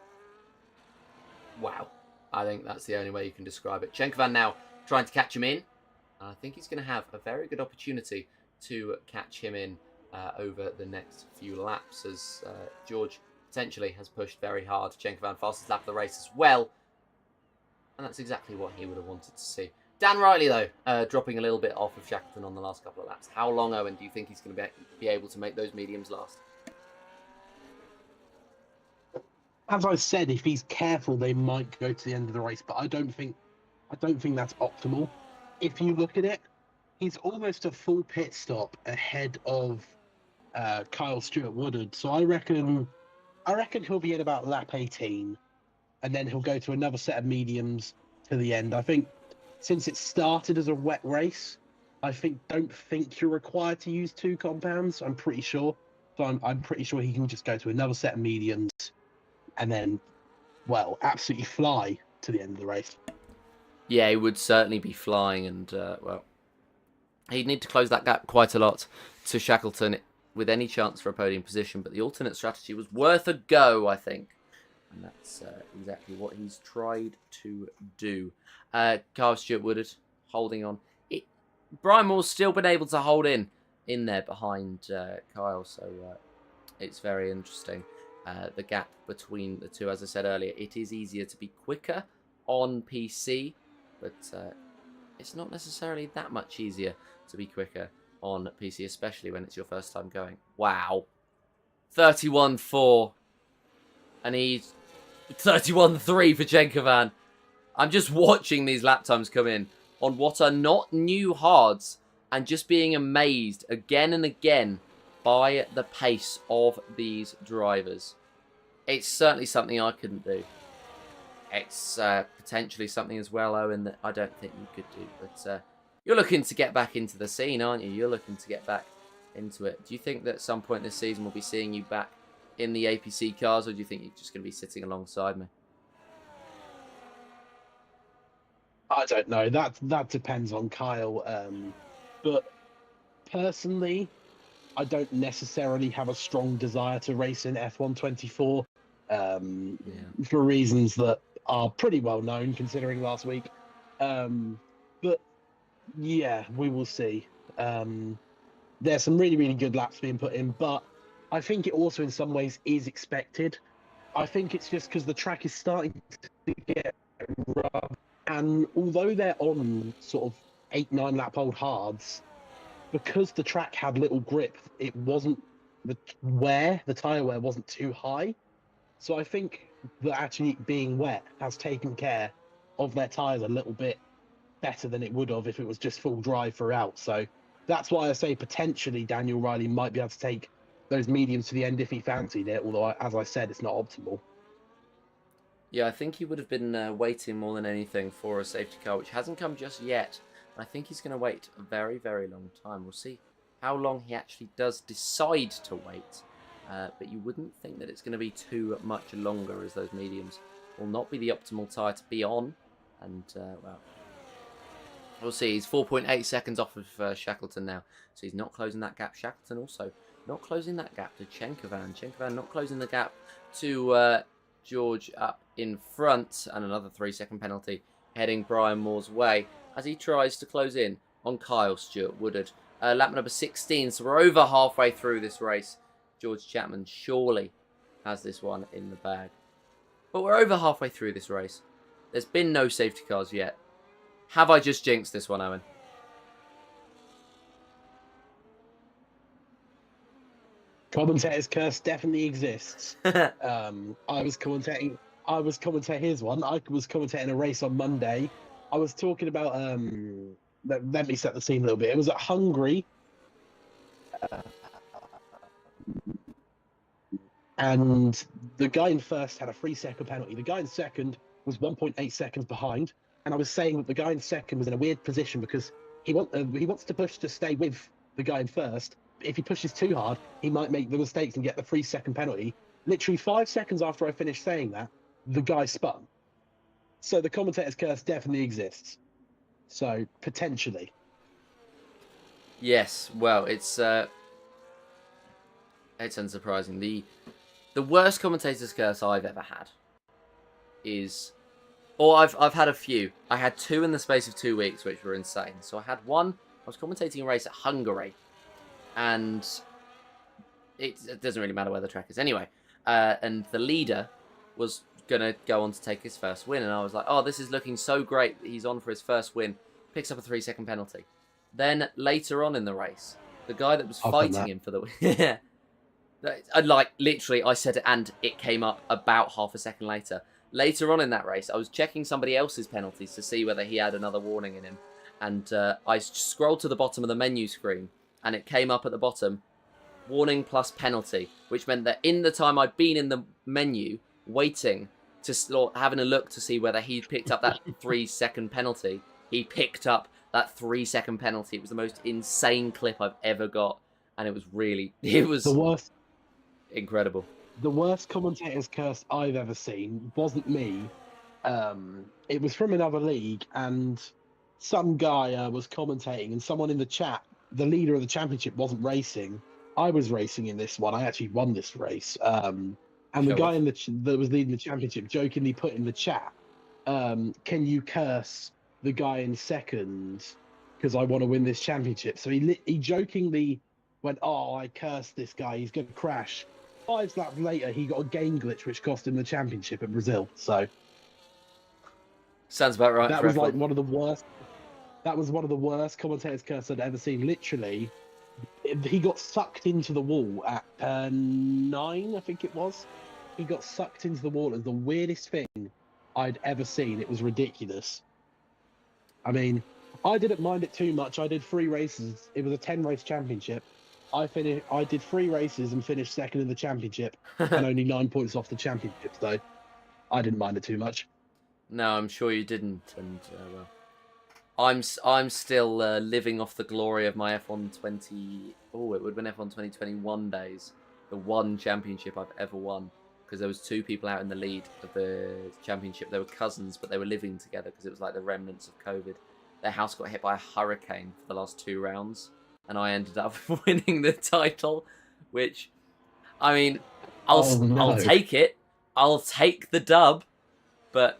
B: wow. I think that's the only way you can describe it. Chenkovan now trying to catch him in. And I think he's going to have a very good opportunity to catch him in over the next few laps, as George potentially has pushed very hard. Chenkovan fastest lap of the race as well. And that's exactly what he would have wanted to see. Dan Riley, though, dropping a little bit off of Shackleton on the last couple of laps. How long, Owen, do you think he's going to be able to make those mediums last?
C: As I said, if he's careful, they might go to the end of the race, but I don't think that's optimal. If you look at it, he's almost a full pit stop ahead of Kyle Stewart-Woodard. So I reckon he'll be at about lap 18, and then he'll go to another set of mediums to the end. I think since it started as a wet race, don't think you're required to use 2 compounds. I'm pretty sure. So I'm pretty sure he can just go to another set of mediums and then, well, absolutely fly to the end of the race.
B: Yeah, he would certainly be flying, and, well, he'd need to close that gap quite a lot to Shackleton with any chance for a podium position, but the alternate strategy was worth a go, I think. And that's exactly what he's tried to do. Kyle Stewart-Woodard holding on. Brian Moore's still been able to hold in there behind Kyle, so it's very interesting. The gap between the two, as I said earlier, it is easier to be quicker on PC, but it's not necessarily that much easier to be quicker on PC, especially when it's your first time going. Wow. 31.4. And he's 31.3 for Chenkovan. I'm just watching these lap times come in on what are not new hards and just being amazed again and again by the pace of these drivers. It's certainly something I couldn't do. It's potentially something as well, Owen, that I don't think you could do. But you're looking to get back into the scene, aren't you? You're looking to get back into it. Do you think that at some point this season we'll be seeing you back in the APC cars, or do you think you're just going to be sitting alongside me?
C: I don't know. That depends on Kyle. But personally, I don't necessarily have a strong desire to race in F1 24 for reasons that are pretty well known considering last week. But yeah, we will see. There's some really, really good laps being put in, but I think it also in some ways is expected. I think it's just because the track is starting to get rough. And although they're on sort of 8, 9 lap old hards, because the track had little grip, it wasn't the tire wear wasn't too high. So I think that actually being wet has taken care of their tires a little bit better than it would have if it was just full dry throughout. So that's why I say potentially Daniel Riley might be able to take those mediums to the end if he fancied it. Although, as I said, it's not optimal.
B: Yeah, I think he would have been waiting more than anything for a safety car, which hasn't come just yet. I think he's going to wait a very, very long time. We'll see how long he actually does decide to wait. But you wouldn't think that it's going to be too much longer, as those mediums will not be the optimal tyre to be on. And, well, we'll see. He's 4.8 seconds off of Shackleton now. So he's not closing that gap. Shackleton also not closing that gap to Chenkovan. Chenkovan not closing the gap to George up in front. And another 3-second penalty heading Brian Moore's way as he tries to close in on Kyle Stewart Woodard. Lap number 16. So we're over halfway through this race. George Chapman surely has this one in the bag. But we're over halfway through this race. There's been no safety cars yet. Have I just jinxed this one, Owen?
C: Commentator's curse definitely exists. I was commentating his one. I was commentating a race on Monday. I was talking about let me set the scene a little bit. It was at Hungary. And the guy in first had a 3-second penalty. The guy in second was 1.8 seconds behind. And I was saying that the guy in second was in a weird position because he wants to push to stay with the guy in first. If he pushes too hard, he might make the mistakes and get the 3-second penalty. Literally 5 seconds after I finished saying that, the guy spun. So the commentator's curse definitely exists. So potentially.
B: Yes, well, it's unsurprising. The worst commentator's curse I've ever had is, or I've had a few. I had 2 in the space of 2 weeks, which were insane. So I had one. I was commentating a race at Hungary, and it doesn't really matter where the track is anyway. And the leader was gonna go on to take his first win, and I was like, "Oh, this is looking so great. He's on for his first win." Picks up a 3-second penalty. Then later on in the race, the guy that was fighting him for the win. Like, literally, I said it and it came up about half a second later. Later on in that race, I was checking somebody else's penalties to see whether he had another warning in him. And I scrolled to the bottom of the menu screen, and it came up at the bottom, warning plus penalty, which meant that in the time I'd been in the menu, waiting, having a look to see whether he'd picked up that 3-second penalty, he picked up that 3-second penalty. It was the most insane clip I've ever got. And it was
C: The worst.
B: Incredible.
C: The worst commentator's curse I've ever seen wasn't me. It was from another league, and some guy was commentating, and someone in the chat, the leader of the championship, wasn't racing. I was racing in this one. I actually won this race. And the guy that was leading the championship jokingly put in the chat, "Can you curse the guy in second? Because I want to win this championship." So he jokingly went, "Oh, I cursed this guy. He's going to crash." 5 laps later, he got a game glitch which cost him the championship at Brazil. So
B: sounds about right.
C: That was like one of the worst. That was one of the worst commentator's curse I'd ever seen. Literally, he got sucked into the wall at 9, I think it was. He got sucked into the wall. It was the weirdest thing I'd ever seen. It was ridiculous. I mean, I didn't mind it too much. I did 3 races. It was a 10-race championship. I did 3 races and finished second in the championship, and only 9 points off the championship. So I didn't mind it too much.
B: No, I'm sure you didn't. And well, I'm still living off the glory of my F1 20. Oh, it would have been F1 2021 days. The one championship I've ever won, because there was 2 people out in the lead of the championship. They were cousins, but they were living together because it was like the remnants of COVID. Their house got hit by a hurricane for the last 2 rounds, and I ended up winning the title. Which, I mean, I'll take it. I'll take the dub, but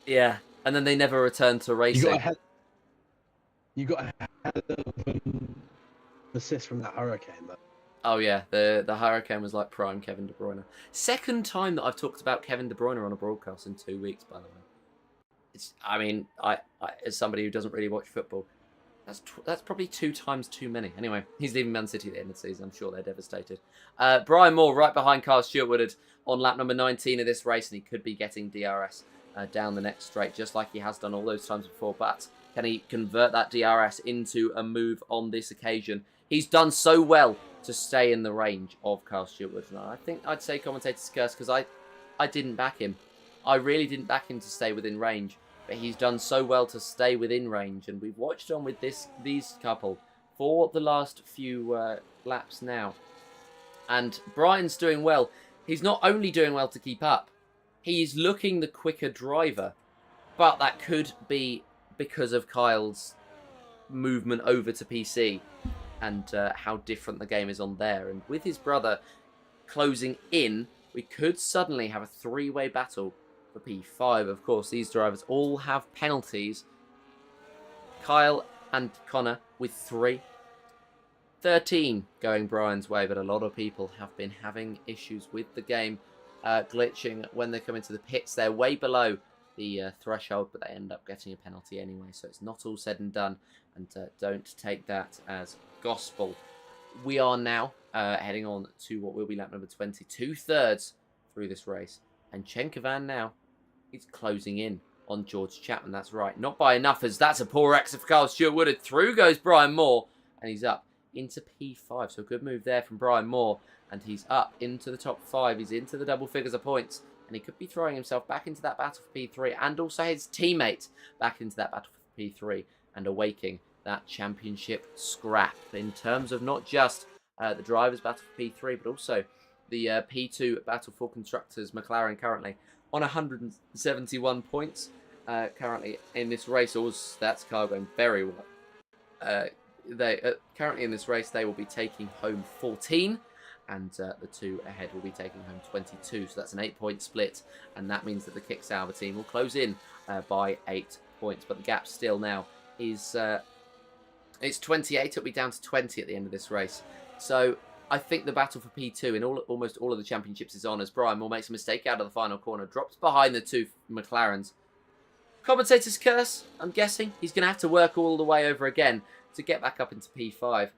B: Yeah, and then they never returned to
C: You
B: racing.
C: got a hell of an assist from that hurricane, though.
B: Oh yeah, the Hurricane was like prime Kevin De Bruyne. Second time that I've talked about Kevin De Bruyne on a broadcast in 2 weeks, by the way. I mean, I as somebody who doesn't really watch football, that's probably 2 times too many. Anyway, he's leaving Man City at the end of the season. I'm sure they're devastated. Brian Moore right behind Carl Stewart-Woodard on lap number 19 of this race, and he could be getting DRS down the next straight, just like he has done all those times before. But can he convert that DRS into a move on this occasion? He's done so well to stay in the range of Carl Stewart-Woodard. And I think I'd say commentator's curse because I didn't back him. I really didn't back him to stay within range. But he's done so well to stay within range, and we've watched on with these couple for the last few laps now. And Brian's doing well. He's not only doing well to keep up, he's looking the quicker driver. But that could be because of Kyle's movement over to PC and how different the game is on there. And with his brother closing in, we could suddenly have a three-way battle for P5. Of course, these drivers all have penalties. Kyle and Connor with 3. 13 going Brian's way, but a lot of people have been having issues with the game glitching when they come into the pits. They're way below the threshold, but they end up getting a penalty anyway, so it's not all said and done, and don't take that as gospel. We are now heading on to what will be lap number 20, 2/3 through this race, and Chenkovan now is closing in on George Chapman. That's right, not by enough, as that's a poor exit for Carl Stewart-Woodard. Through goes Brian Moore, and he's up into P5, so a good move there from Brian Moore, and he's up into the top 5. He's into the double figures of points, and he could be throwing himself back into that battle for P3, and also his teammate back into that battle for P3, and awaking that championship scrap in terms of not just the drivers' battle for P3, but also the P2 battle for constructors. McLaren currently on 171 points currently in this race. All stats car going very well. They currently in this race, they will be taking home 14, and the two ahead will be taking home 22. So that's an 8-point split, and that means that the Kick Sauber team will close in by 8 points. But the gap still now is it's 28. It'll be down to 20 at the end of this race. So I think the battle for P2 in almost all of the championships is on, as Brian Moore makes a mistake out of the final corner, drops behind the two McLarens. Commentator's curse, I'm guessing. He's going to have to work all the way over again to get back up into P5.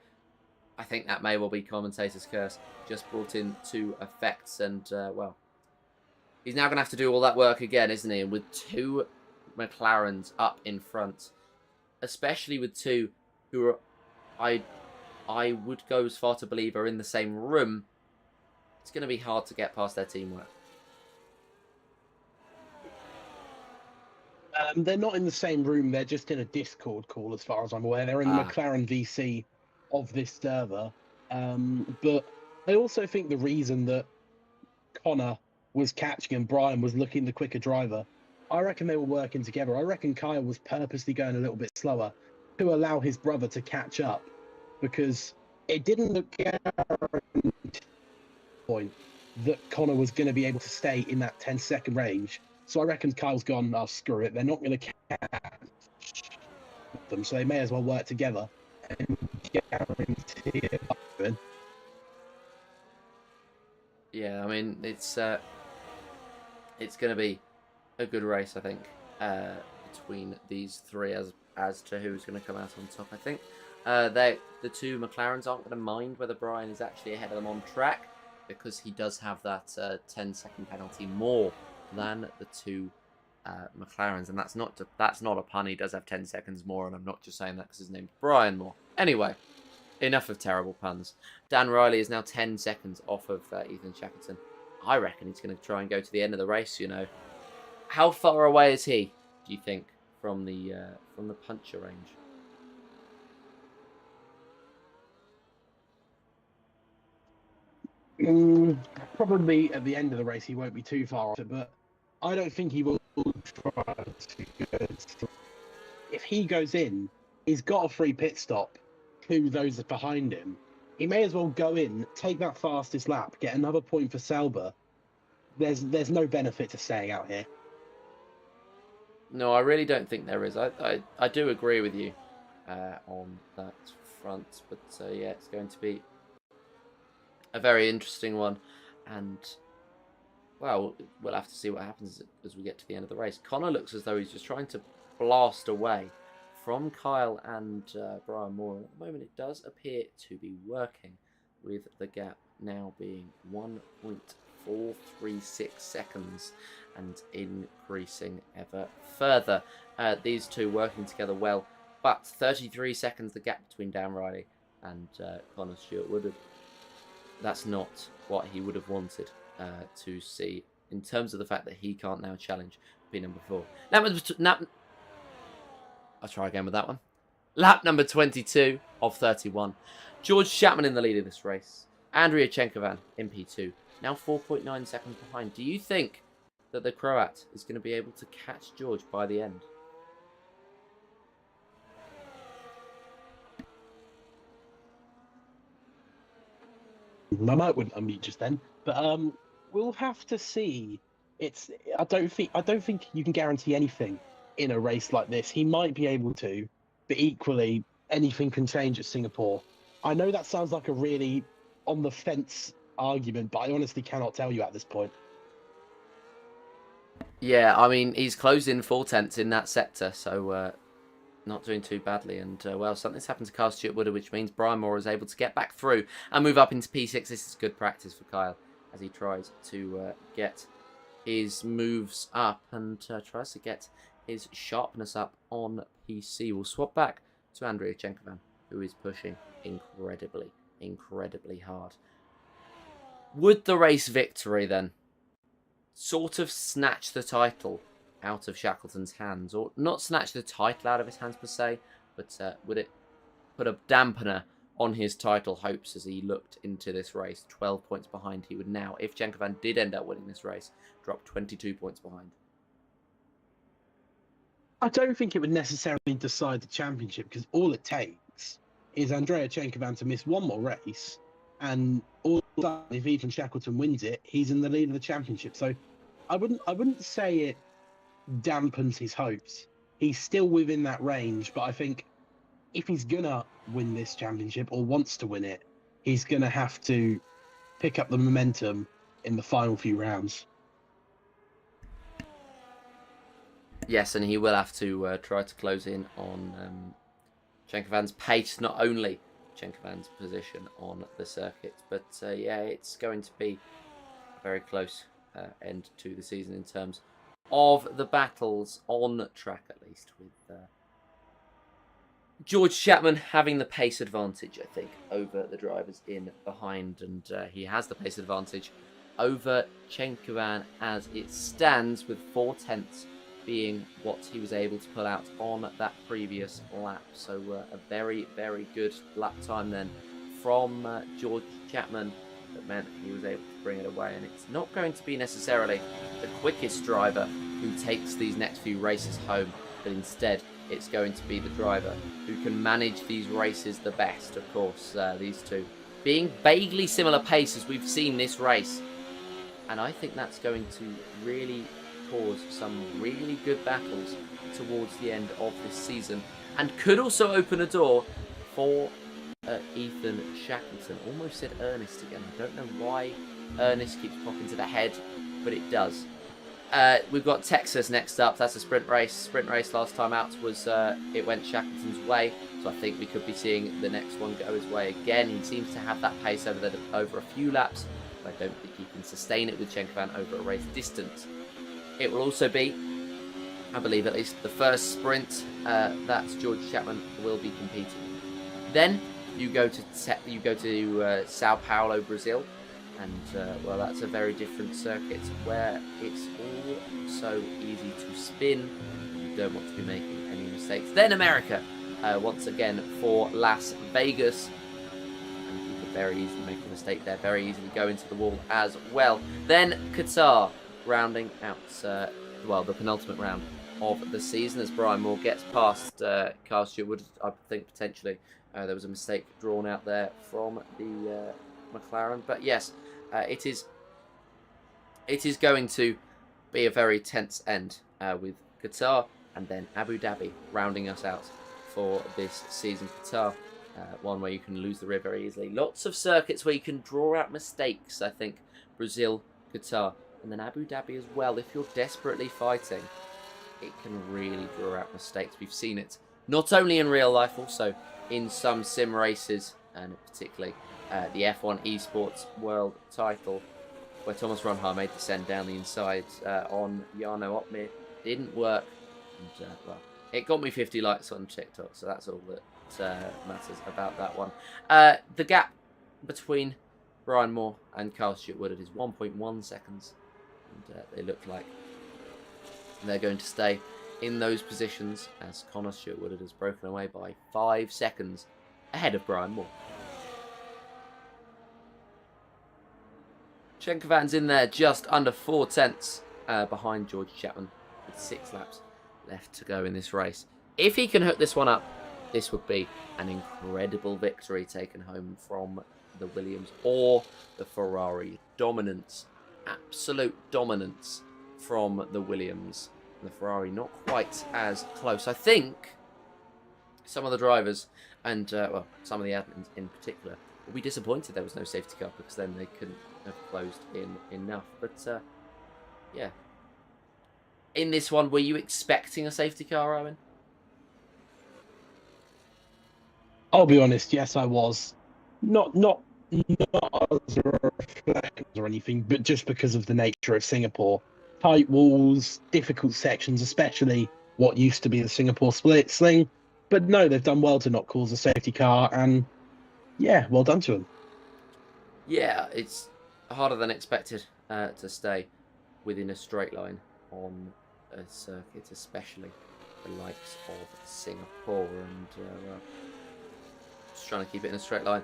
B: I think that may well be commentator's curse just brought into effects, and well, he's now going to have to do all that work again, isn't he? And with two McLarens up in front, especially with two who are, I would go as far to believe are in the same room, it's going to be hard to get past their teamwork.
C: They're not in the same room. They're just in a Discord call, as far as I'm aware. They're in the McLaren VC of this server. But I also think the reason that Connor was catching and Brian was looking the quicker driver, I reckon they were working together. I reckon Kyle was purposely going a little bit slower to allow his brother to catch up, because it didn't look guaranteed point that Connor was going to be able to stay in that 10-second range. So I reckon Kyle's gone, oh, screw it. They're not going to catch them, so they may as well work together and guarantee it.
B: Yeah, I mean, it's going to be a good race, I think, between these three as to who's going to come out on top. I think the two McLarens aren't going to mind whether Brian is actually ahead of them on track, because he does have that 10-second penalty more than the two McLarens, and that's not a pun. He does have 10 seconds more, and I'm not just saying that because his name's Brian Moore. Anyway, enough of terrible puns. Dan Riley is now 10 seconds off of Ethan Shackleton. I reckon he's going to try and go to the end of the race. You know, how far away is he, do you think, from the puncher range?
C: Probably at the end of the race he won't be too far off it, but I don't think he will try to go. If he goes in, he's got a free pit stop to those behind him. He may as well go in, take that fastest lap, get another point for Sauber. There's no benefit to staying out here.
B: No, I really don't think there is. I do agree with you on that front. But yeah, it's going to be a very interesting one. And, well, we'll have to see what happens as we get to the end of the race. Connor looks as though he's just trying to blast away from Kyle and Brian Moore. At the moment, it does appear to be working, with the gap now being 1.436 seconds and increasing ever further. These two working together well, but 33 seconds the gap between Dan Riley and Connor Stewart Woodard. That's not what he would have wanted to see in terms of the fact that he can't now challenge P number 4. I'll try again with that one. Lap number 22 of 31. George Chapman in the lead of this race. Andrea Chenkovan in P2. Now 4.9 seconds behind. Do you think that the Croat is going to be able to catch George by the end?
C: I might wouldn't unmute just then, but we'll have to see. I don't think you can guarantee anything in a race like this. He might be able to, but equally anything can change at Singapore. I know that sounds like a really on the fence argument, but I honestly cannot tell you at this point.
B: Yeah, I mean, he's closed in 4/10 in that sector, so not doing too badly. And, well, something's happened to Kyle Stewart Woodard, which means Brian Moore is able to get back through and move up into P6. This is good practice for Kyle as he tries to get his moves up and tries to get his sharpness up on PC. We'll swap back to Andrea Chenkovan, who is pushing incredibly, incredibly hard. Would the race victory then sort of snatch the title out of Shackleton's hands? Or not snatch the title out of his hands per se, but would it put a dampener on his title hopes as he looked into this race? 12 points behind. He would now, if Chenkovan did end up winning this race, drop 22 points behind.
C: I don't think it would necessarily decide the championship, because all it takes is Andrea Chenkovan to miss one more race, and all of a sudden, if Ethan Shackleton wins it, he's in the lead of the championship. So I wouldn't say it dampens his hopes. He's still within that range, but I think if he's gonna win this championship or wants to win it, he's gonna have to pick up the momentum in the final few rounds.
B: Yes, and he will have to try to close in on Chenkovan's pace, not only Chenkovan's position on the circuit, but yeah, it's going to be a very close end to the season in terms of the battles on track, at least, with George Chapman having the pace advantage, I think, over the drivers in behind, and he has the pace advantage over Chenkovan as it stands, with 4/10 being what he was able to pull out on that previous lap. So a very, very good lap time then from George Chapman that meant he was able to bring it away. And it's not going to be necessarily the quickest driver who takes these next few races home, but instead it's going to be the driver who can manage these races the best. Of course, these two being vaguely similar pace as we've seen this race. And I think that's going to really cause some really good battles towards the end of this season, and could also open a door for Ethan Shackleton. Almost said Ernest again. I don't know why Ernest keeps popping to the head, but it does. We've got Texas next up. That's a sprint race. Sprint race last time out was it went Shackleton's way, so I think we could be seeing the next one go his way again. He seems to have that pace over a few laps, but I don't think he can sustain it with Chenkovan over a race distance. It will also be, I believe, at least the first sprint that George Chapman will be competing. Then you go to Sao Paulo, Brazil, and well, that's a very different circuit where it's all so easy to spin. You don't want to be making any mistakes. Then America, once again for Las Vegas, and you could very easily make a mistake there. Very easily go into the wall as well. Then Qatar, rounding out, well, the penultimate round of the season as Brian Moore gets past Kyle Stewart Woodard. I think potentially there was a mistake drawn out there from the McLaren. But yes, it is going to be a very tense end with Qatar and then Abu Dhabi rounding us out for this season. Qatar, one where you can lose the rear very easily. Lots of circuits where you can draw out mistakes, I think. Brazil, Qatar, and then Abu Dhabi as well. If you're desperately fighting, it can really draw out mistakes. We've seen it not only in real life, also in some sim races, and particularly the F1 Esports World title, where Thomas Ronhaar made the send down the inside on Jarno Opmeer. Didn't work, and well, it got me 50 likes on TikTok, so that's all that matters about that one. The gap between Brian Moore and Kyle Stewart-Woodard is 1.1 seconds, and they look like they're going to stay in those positions as Connor Stewart-Woodard has broken away by 5 seconds ahead of Brian Moore. Chenkovan's in there just under 4 tenths behind George Chapman with 6 laps left to go in this race. If he can hook this one up, this would be an incredible victory taken home from the Williams or the Ferrari. Dominance, absolute dominance from the Williams. The Ferrari not quite as close. I think some of the drivers and well, some of the admins in particular will be disappointed there was no safety car, because then they couldn't have closed in enough. But yeah, in this one, were you expecting a safety car, Owen?
C: I'll be honest, yes, I was. Not as a reflection or anything, but just because of the nature of Singapore. Tight walls, difficult sections, especially what used to be the Singapore split sling. But no, they've done well to not cause a safety car, and yeah, well done to them.
B: Yeah, it's harder than expected to stay within a straight line on a circuit, especially the likes of Singapore, and just trying to keep it in a straight line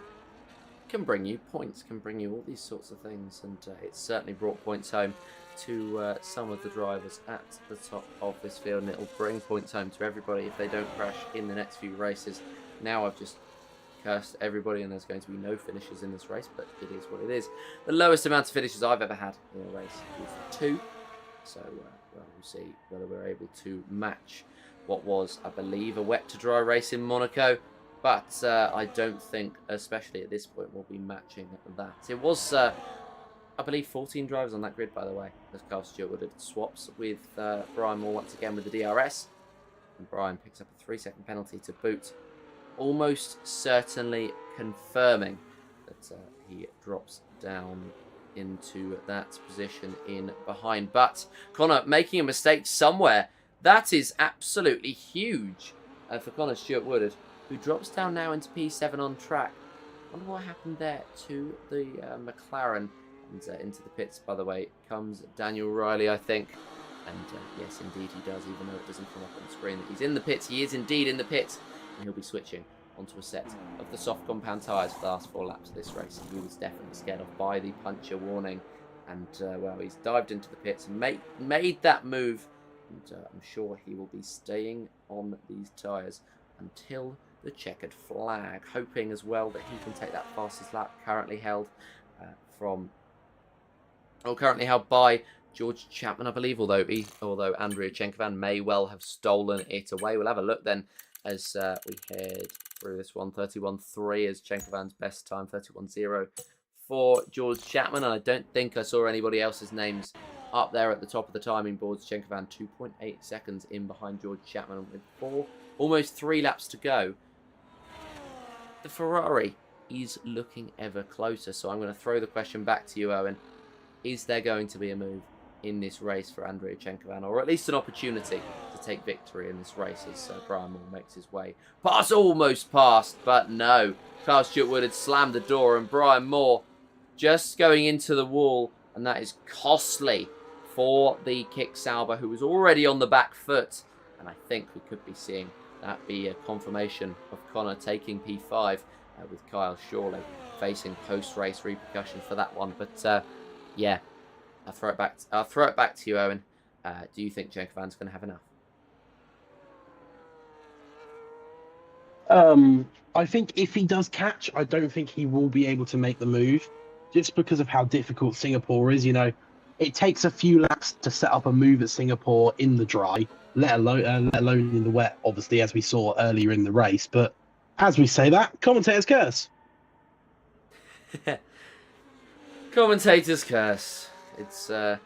B: can bring you points, can bring you all these sorts of things, and it's certainly brought points home to some of the drivers at the top of this field, and it'll bring points home to everybody if they don't crash in the next few races. Now I've just cursed everybody, and there's going to be no finishes in this race, but it is what it is. The lowest amount of finishes I've ever had in a race is 2, so well, we'll see whether we're able to match what was, I believe, a wet to dry race in Monaco. But I don't think, especially at this point, we'll be matching that. It was, I believe, 14 drivers on that grid, by the way, as Kyle Stewart-Woodard swaps with Brian Moore once again with the DRS. And Brian picks up a 3-second penalty to boot, almost certainly confirming that he drops down into that position in behind. But Connor making a mistake somewhere. That is absolutely huge for Connor Stewart-Woodard, who drops down now into P7 on track. I wonder what happened there to the McLaren. And into the pits, by the way, comes Daniel Riley, I think. And yes, indeed he does, even though it doesn't come up on the screen that he's in the pits. He is indeed in the pits, and he'll be switching onto a set of the soft compound tyres for the last 4 laps of this race. And he was definitely scared off by the puncture warning. And, well, he's dived into the pits and made that move. And I'm sure he will be staying on these tyres until the checkered flag, hoping as well that he can take that fastest lap currently held currently held by George Chapman, I believe, although Andrea Chenkovan may well have stolen it away. We'll have a look then as we head through this one. 31.3 is Chenkovan's best time, 31.0 for George Chapman, and I don't think I saw anybody else's names up there at the top of the timing boards. Chenkovan 2.8 seconds in behind George Chapman with almost 3 laps to go. The Ferrari is looking ever closer, so I'm going to throw the question back to you, Owen. Is there going to be a move in this race for Andrea Chenkovan, or at least an opportunity to take victory in this race as Brian Moore makes his way almost past, but no. Kyle Stewart-Woodard slammed the door, and Brian Moore just going into the wall, and that is costly for the Kick Sauber, who was already on the back foot, and I think we could be seeing that be a confirmation of Connor taking P5 with Kyle Shawley facing post-race repercussions for that one. But yeah, I'll throw it back to you, Owen. Do you think Chenkovan's going to have enough?
C: I think if he does catch, I don't think he will be able to make the move, just because of how difficult Singapore is. You know, it takes a few laps to set up a move at Singapore in the dry, let alone in the wet, obviously, as we saw earlier in the race. But as we say that, commentator's curse.
B: Commentator's curse. It's a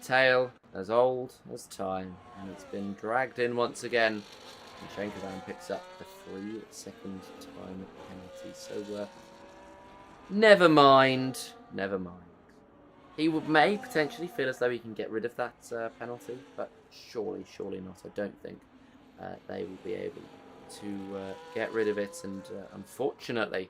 B: tale as old as time, and it's been dragged in once again. And Shankovan picks up the 3-second time penalty. So, never mind. Never mind. He may potentially feel as though he can get rid of that penalty, but surely not. I don't think they will be able to get rid of it, and unfortunately,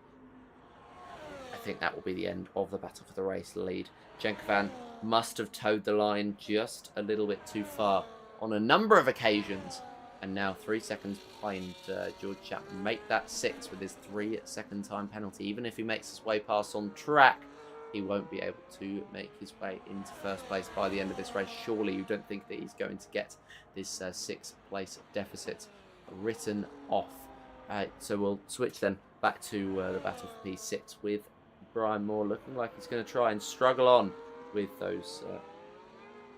B: I think that will be the end of the battle for the race lead. Shankovan must have towed the line just a little bit too far on a number of occasions, and now 3 seconds behind George Chapman. Make that 6 with his 3-second time penalty. Even if he makes his way past on track, he won't be able to make his way into first place by the end of this race. Surely you don't think that he's going to get this 6th place deficit written off. So we'll switch then back to the battle for P6 with Brian Moore looking like he's going to try and struggle on with those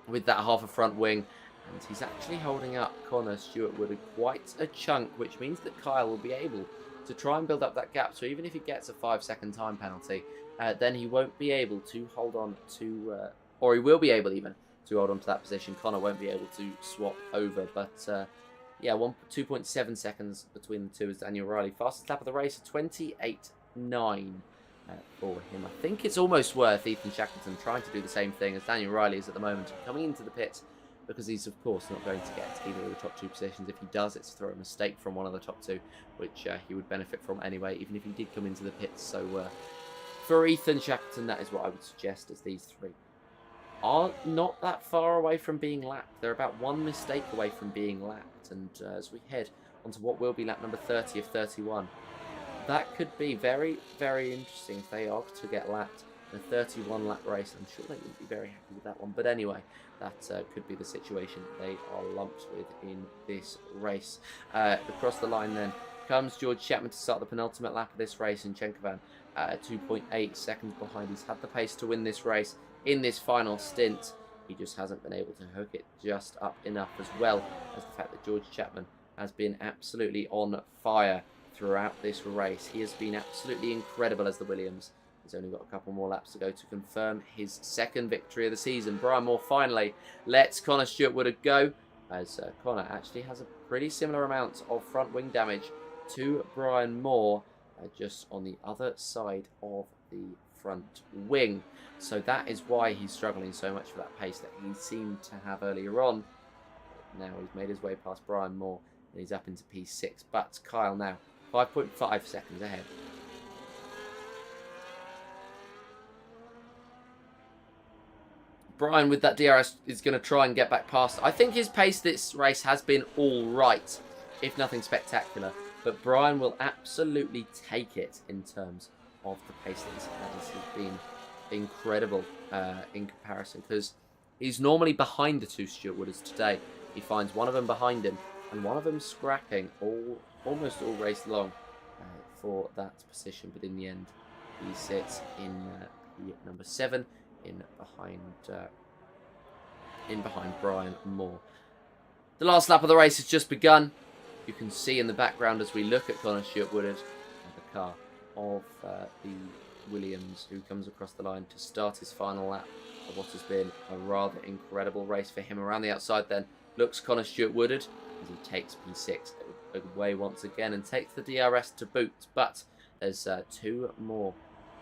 B: with that half a front wing, and he's actually holding up Connor Stewart Wood quite a chunk, which means that Kyle will be able to try and build up that gap. So even if he gets a 5-second time penalty, then he won't be able to hold on to, or he will be able even to hold on to that position. Connor won't be able to swap over, but yeah, 2.7 seconds between the two as Daniel Riley. Fastest lap of the race, 28.9 for him. I think it's almost worth Ethan Shackleton trying to do the same thing as Daniel Riley is at the moment, coming into the pit, because he's of course not going to get either of the top 2 positions. If he does, it's through a mistake from one of the top 2, which he would benefit from anyway, even if he did come into the pits. So for Ethan Shackleton, that is what I would suggest, as these 3 are not that far away from being lapped. They're about 1 mistake away from being lapped, and as we head onto what will be lap number 30 of 31, that could be very, very interesting if they are to get lapped in a 31-lap race. I'm sure they wouldn't be very happy with that one. But anyway, that could be the situation they are lumped with in this race. Across the line then comes George Chapman to start the penultimate lap of this race, and Shankovan 2.8 seconds behind. He's had the pace to win this race in this final stint. He just hasn't been able to hook it just up enough, as well as the fact that George Chapman has been absolutely on fire throughout this race. He has been absolutely incredible as the Williams. He's only got a couple more laps to go to confirm his 2nd victory of the season. Brian Moore finally lets Connor Stewart Wood go, as Connor actually has a pretty similar amount of front wing damage to Brian Moore, just on the other side of the front wing. So that is why he's struggling so much for that pace that he seemed to have earlier on. Now he's made his way past Brian Moore, and he's up into P6. But Kyle now 5.5 seconds ahead. Brian with that DRS is going to try and get back past. I think his pace this race has been all right, if nothing spectacular. But Brian will absolutely take it in terms of the pace that he's had. This has been incredible in comparison, because he's normally behind the 2 Stewart Wooders today. He finds one of them behind him, and one of them scrapping almost all race long for that position. But in the end, he sits in number 7 in behind Brian Moore. The last lap of the race has just begun. You can see in the background as we look at Connor Stewart Woodard, the car of the Williams, who comes across the line to start his final lap of what has been a rather incredible race for him. Around the outside then looks Connor Stewart Woodard, as he takes P6 away once again and takes the DRS to boot. But there's 2 more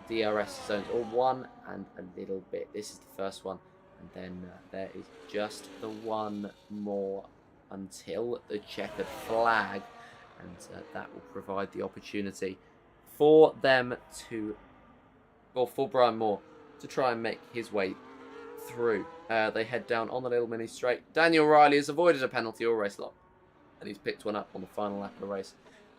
B: DRS zones, or 1 and a little bit. This is the first one, and then there is just the 1 more until the checkered flag, and that will provide the opportunity for them to, or for Brian Moore to try and make his way through. They head down on the little mini straight. Daniel Riley has avoided a penalty all race long, and he's picked one up on the final lap of the race,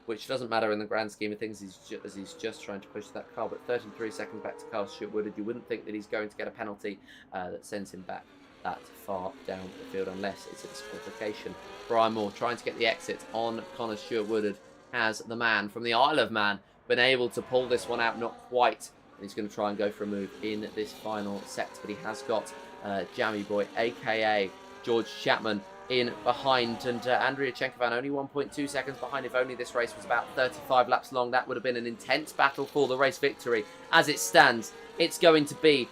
B: which doesn't matter in the grand scheme of things, as he's just trying to push that car. But 33 seconds back to Kyle Stewart Woodard. You wouldn't think that he's going to get a penalty that sends him back that far down the field, unless it's a disqualification. Brian Moore trying to get the exit on Connor Stewart Woodard. Has the man from the Isle of Man been able to pull this one out? Not quite. And he's going to try and go for a move in this final set, but he has got Jammy Boy, a.k.a. George Chapman, in behind. And Andrea Chenkovan only 1.2 seconds behind. If only this race was about 35 laps long, that would have been an intense battle for the race victory. As it stands, it's going to be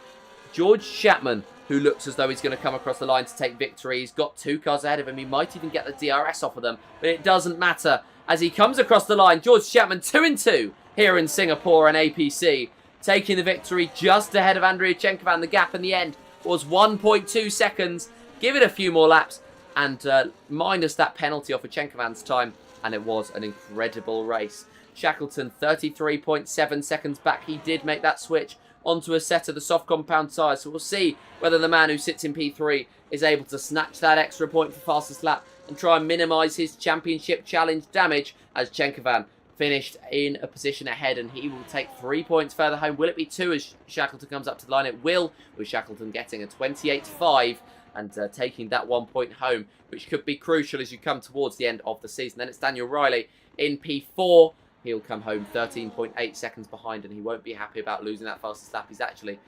B: George Chapman, who looks as though he's going to come across the line to take victory. He's got 2 cars ahead of him. He might even get the DRS off of them, but it doesn't matter. As he comes across the line, George Chapman 2-2 here in Singapore and APC, taking the victory just ahead of Andrea Chenkovan. The gap in the end was 1.2 seconds. Give it a few more laps and minus that penalty off of Chenkovan's time, and it was an incredible race. Shackleton 33.7 seconds back. He did make that switch onto a set of the soft compound tyres, so we'll see whether the man who sits in P3 is able to snatch that extra point for fastest lap and try and minimise his championship challenge damage, as Chenkovan finished in a position ahead, and he will take 3 points further home. Will it be 2 as Shackleton comes up to the line? It will, with Shackleton getting a 28.5 and taking that 1 point home, which could be crucial as you come towards the end of the season. Then it's Daniel Riley in P4. He'll come home 13.8 seconds behind, and he won't be happy about losing that fastest lap. He's actually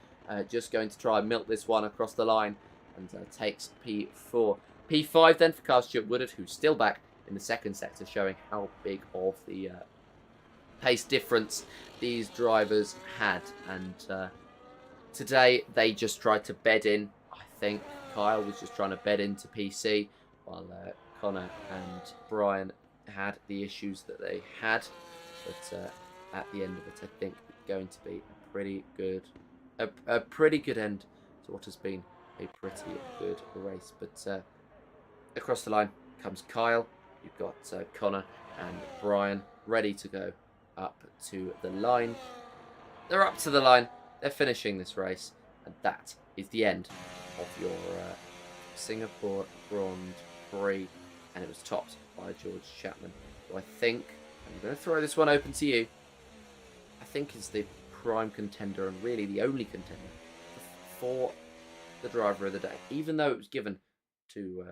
B: just going to try and milk this one across the line, and takes P4. P5 then for Carl Stewart Woodard, who's still back in the second sector, showing how big of the pace difference these drivers had. And today they just tried to bed in. I think Kyle was just trying to bed into PC, while Connor and Brian had the issues that they had. But at the end of it, I think it's going to be a pretty good end to what has been a pretty good race. But across the line comes Kyle. You've got Connor and Brian ready to go up to the line. They're up to the line. They're finishing this race, and that is the end of your Singapore Grand Prix, and it was topped by George Chapman, who I think, I'm going to throw this one open to you, I think is the prime contender and really the only contender for the driver of the day. Even though it was given to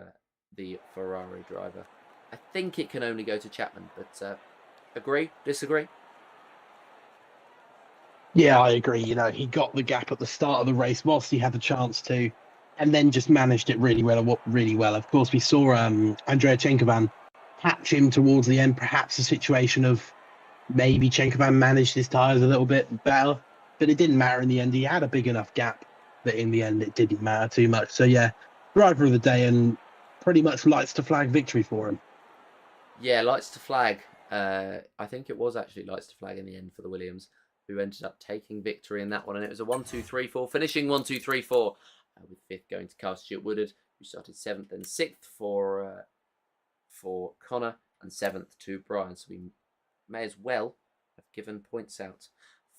B: the Ferrari driver, I think it can only go to Chapman. But agree? Disagree?
C: Yeah, I agree. You know, he got the gap at the start of the race whilst he had the chance to, and then just managed it really well. Really well. Of course, we saw Andrea Chenkovan patch him towards the end. Perhaps a situation of maybe Chenkovan managed his tyres a little bit better, but it didn't matter in the end. He had a big enough gap that in the end it didn't matter too much. So yeah, driver of the day, and pretty much lights to flag victory for him.
B: Yeah, lights to flag. I think it was actually lights to flag in the end for the Williams, who ended up taking victory in that one. And it was a 1-2-3-4, finishing 1-2-3-4, with 5th going to Carl Stewart Woodard, who started 7th and 6th for Connor, and 7th to Brian. So we may as well have given points out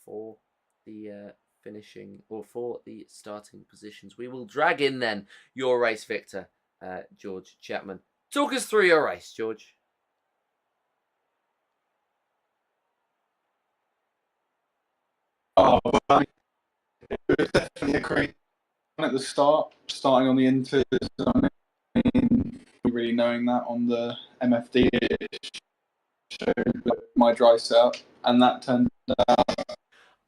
B: for the finishing, or for the starting positions. We will drag in then your race victor, George Chapman. Talk us through your race, George.
D: Oh, well, it was definitely a great one at the start, starting on the inters. I mean, really knowing that on the MFD, it showed my dry setup, and that turned out.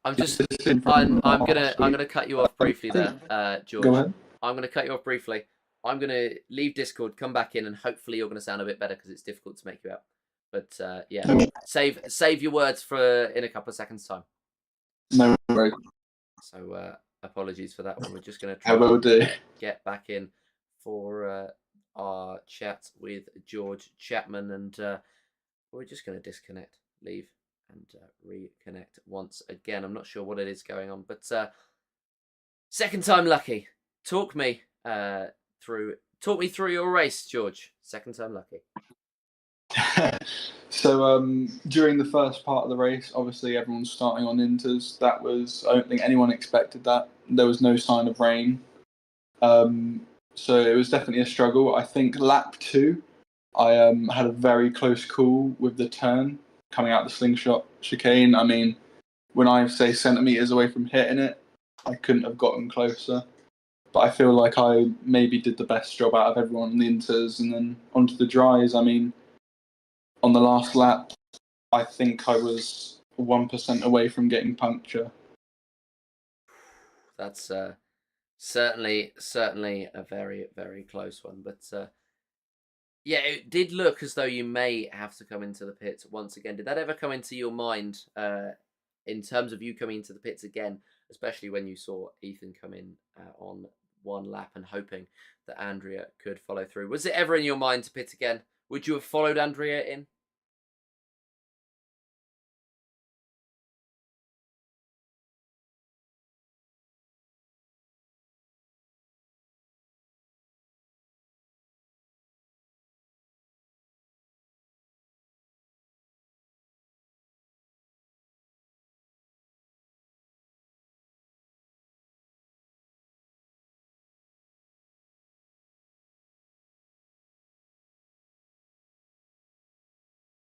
B: I'm gonna cut you off briefly there, George.
D: Go ahead.
B: I'm gonna cut you off briefly. I'm gonna leave Discord, come back in, and hopefully you're gonna sound a bit better because it's difficult to make you out. But yeah, save your words for in a couple of seconds' time.
D: No worries.
B: So apologies for that one. We're just going to try to get back in for our chat with George Chapman, and we're just going to disconnect, leave, and reconnect once again. I'm not sure what it is going on, but second time lucky. Talk me through your race, George. Second time lucky.
D: So during the first part of the race, obviously everyone's starting on inters. That was, I don't think anyone expected that. There was no sign of rain. So it was definitely a struggle. I think lap 2, I had a very close call with the turn coming out the slingshot chicane. I mean, when I say centimetres away from hitting it, I couldn't have gotten closer. But I feel like I maybe did the best job out of everyone in the inters, and then onto the dries. I mean, on the last lap, I think I was 1% away from getting puncture.
B: That's Certainly a very, very close one. But yeah, it did look as though you may have to come into the pits once again. Did that ever come into your mind in terms of you coming into the pits again, especially when you saw Ethan come in on one lap and hoping that Andrea could follow through? Was it ever in your mind to pit again? Would you have followed Andrea in?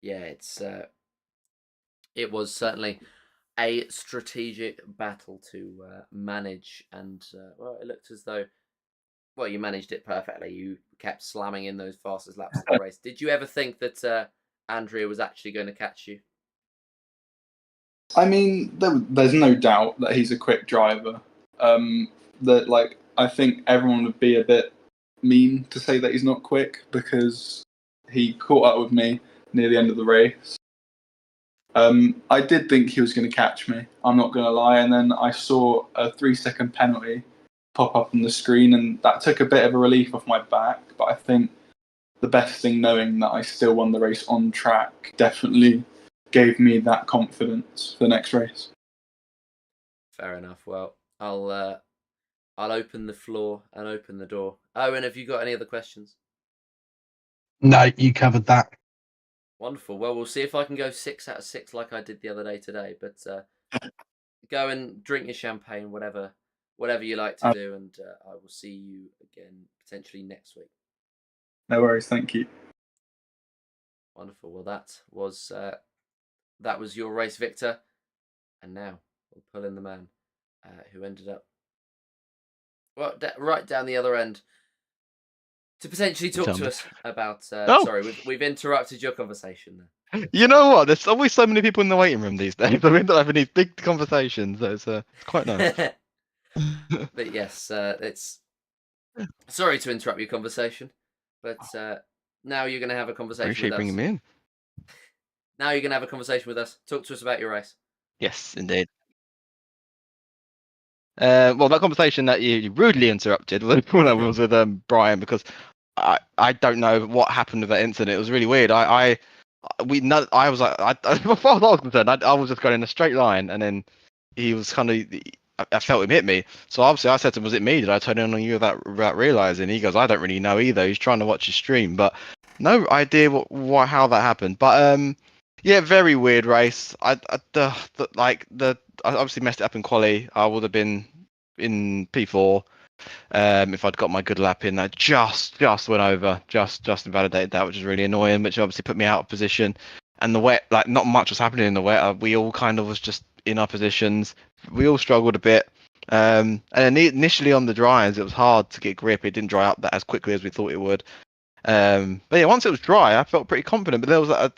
B: Yeah, it was certainly a strategic battle to manage, and well, it looked as though you managed it perfectly. You kept slamming in those fastest laps of the race. Did you ever think that Andrea was actually going to catch you?
D: I mean, there's no doubt that he's a quick driver. I think everyone would be a bit mean to say that he's not quick because he caught up with me near the end of the race. I did think he was going to catch me. I'm not going to lie. And then I saw a 3-second penalty pop up on the screen, and that took a bit of a relief off my back. But I think the best thing, knowing that I still won the race on track, definitely gave me that confidence for the next race.
B: Fair enough. Well, I'll open the floor and open the door. Owen, have you got any other questions?
C: No, you covered that.
B: Wonderful. Well, we'll see if I can go 6 out of 6 like I did the other day today. But go and drink your champagne, whatever you like to do, and I will see you again potentially next week.
D: No worries. Thank you.
B: Wonderful. Well, that was your race, Victor. And now we'll pull in the man who ended up right down the other end to potentially talk to us about. Sorry, we've interrupted your conversation there.
E: You know what? There's always so many people in the waiting room these days. I mean, not having these big conversations. So it's quite nice.
B: But yes, it's sorry to interrupt your conversation, but now you're going to have a conversation
E: Appreciate
B: with us.
E: bringing me in.
B: Now you're going to have a conversation with us. Talk to us about your race.
E: Yes, indeed. Well, that conversation that you rudely interrupted was with Brian, because I don't know what happened with that incident. It was really weird. I was like, as far as I was concerned, I was just going in a straight line, and then he was kind of, I felt him hit me. So obviously I said to him, was it me? Did I turn in on you without realizing? He goes, I don't really know either. He's trying to watch his stream, but no idea how that happened. But yeah, very weird race. I obviously messed it up in quali. I would have been in P4 if I'd got my good lap in. I just went over, just invalidated that, which is really annoying, which obviously put me out of position. And the wet, like, not much was happening in the wet. We all kind of was just in our positions. We all struggled a bit. And initially on the dryers, it was hard to get grip. It didn't dry up that as quickly as we thought it would. But yeah, once it was dry, I felt pretty confident. But there was I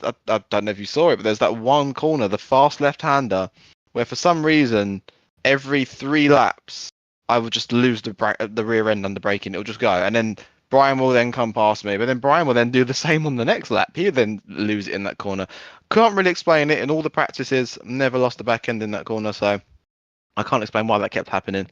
E: don't know if you saw it, but there's that one corner, the fast left-hander, where for some reason every 3 laps I would just lose the rear end under braking. It would just go, and then Brian will then come past me, but then Brian will then do the same on the next lap. He would then lose it in that corner. Can't really explain it. In all the practices, never lost the back end in that corner, so I can't explain why that kept happening.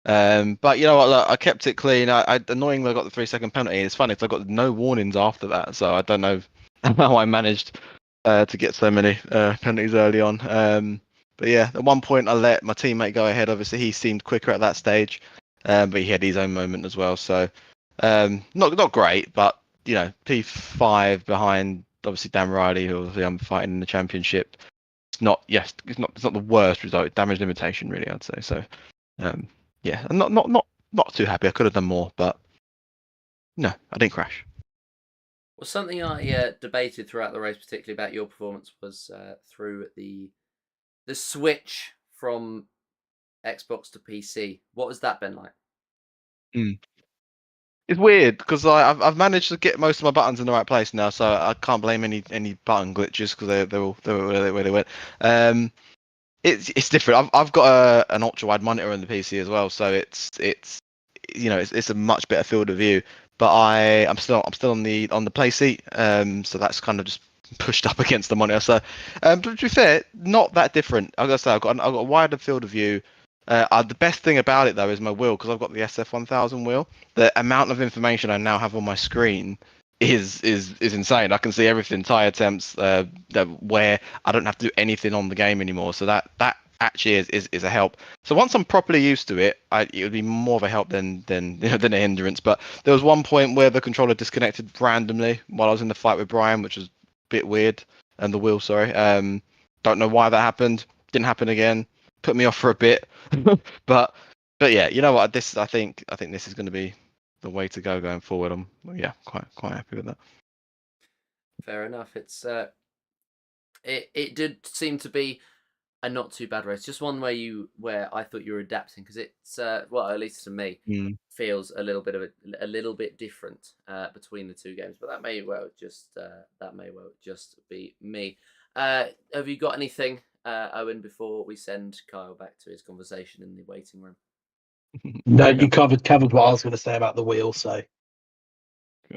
E: But you know what? Look, I kept it clean. I annoyingly got the 3-second penalty. It's funny because I got no warnings after that, so I don't know how I managed to get so many penalties early on. But yeah, at one point I let my teammate go ahead. Obviously, he seemed quicker at that stage, but he had his own moment as well. So not great, but you know, P5 behind obviously Dan Riley, who obviously I'm fighting in the championship. It's not the worst result. Damage limitation, really, I'd say. So yeah, I'm not too happy. I could have done more, but no, I didn't crash.
B: Well, something I debated throughout the race, particularly about your performance, was through the switch from Xbox to PC. What has that been like?
E: It's weird because I've managed to get most of my buttons in the right place now, so I can't blame any button glitches because they're all where they went. It's different. I've got an ultra wide monitor on the PC as well, so it's it's a much better field of view. But I'm still on the play seat, so that's kind of just pushed up against the monitor. So, but to be fair, not that different. I gotta say, I've got a wider field of view. The best thing about it though is my wheel, because I've got the SF1000 wheel. The amount of information I now have on my screen is insane. I can see everything, tire temps, where I don't have to do anything on the game anymore. So that actually is a help. So once I'm properly used to it, it would be more of a help than a hindrance. But there was one point where the controller disconnected randomly while I was in the fight with Brian, which was a bit weird, and the wheel, sorry. Don't know why that happened. Didn't happen again. Put me off for a bit. but yeah, you know what? I think this is going to be the way to go going forward. I'm quite happy with that.
B: Fair enough. It's it did seem to be a not too bad race. Just one where I thought you were adapting, because it's well, at least to me, feels a little bit different between the two games. But that may well just be me. Have you got anything, Owen, before we send Kyle back to his conversation in the waiting room?
C: No, you covered what I was going to say about the wheel. So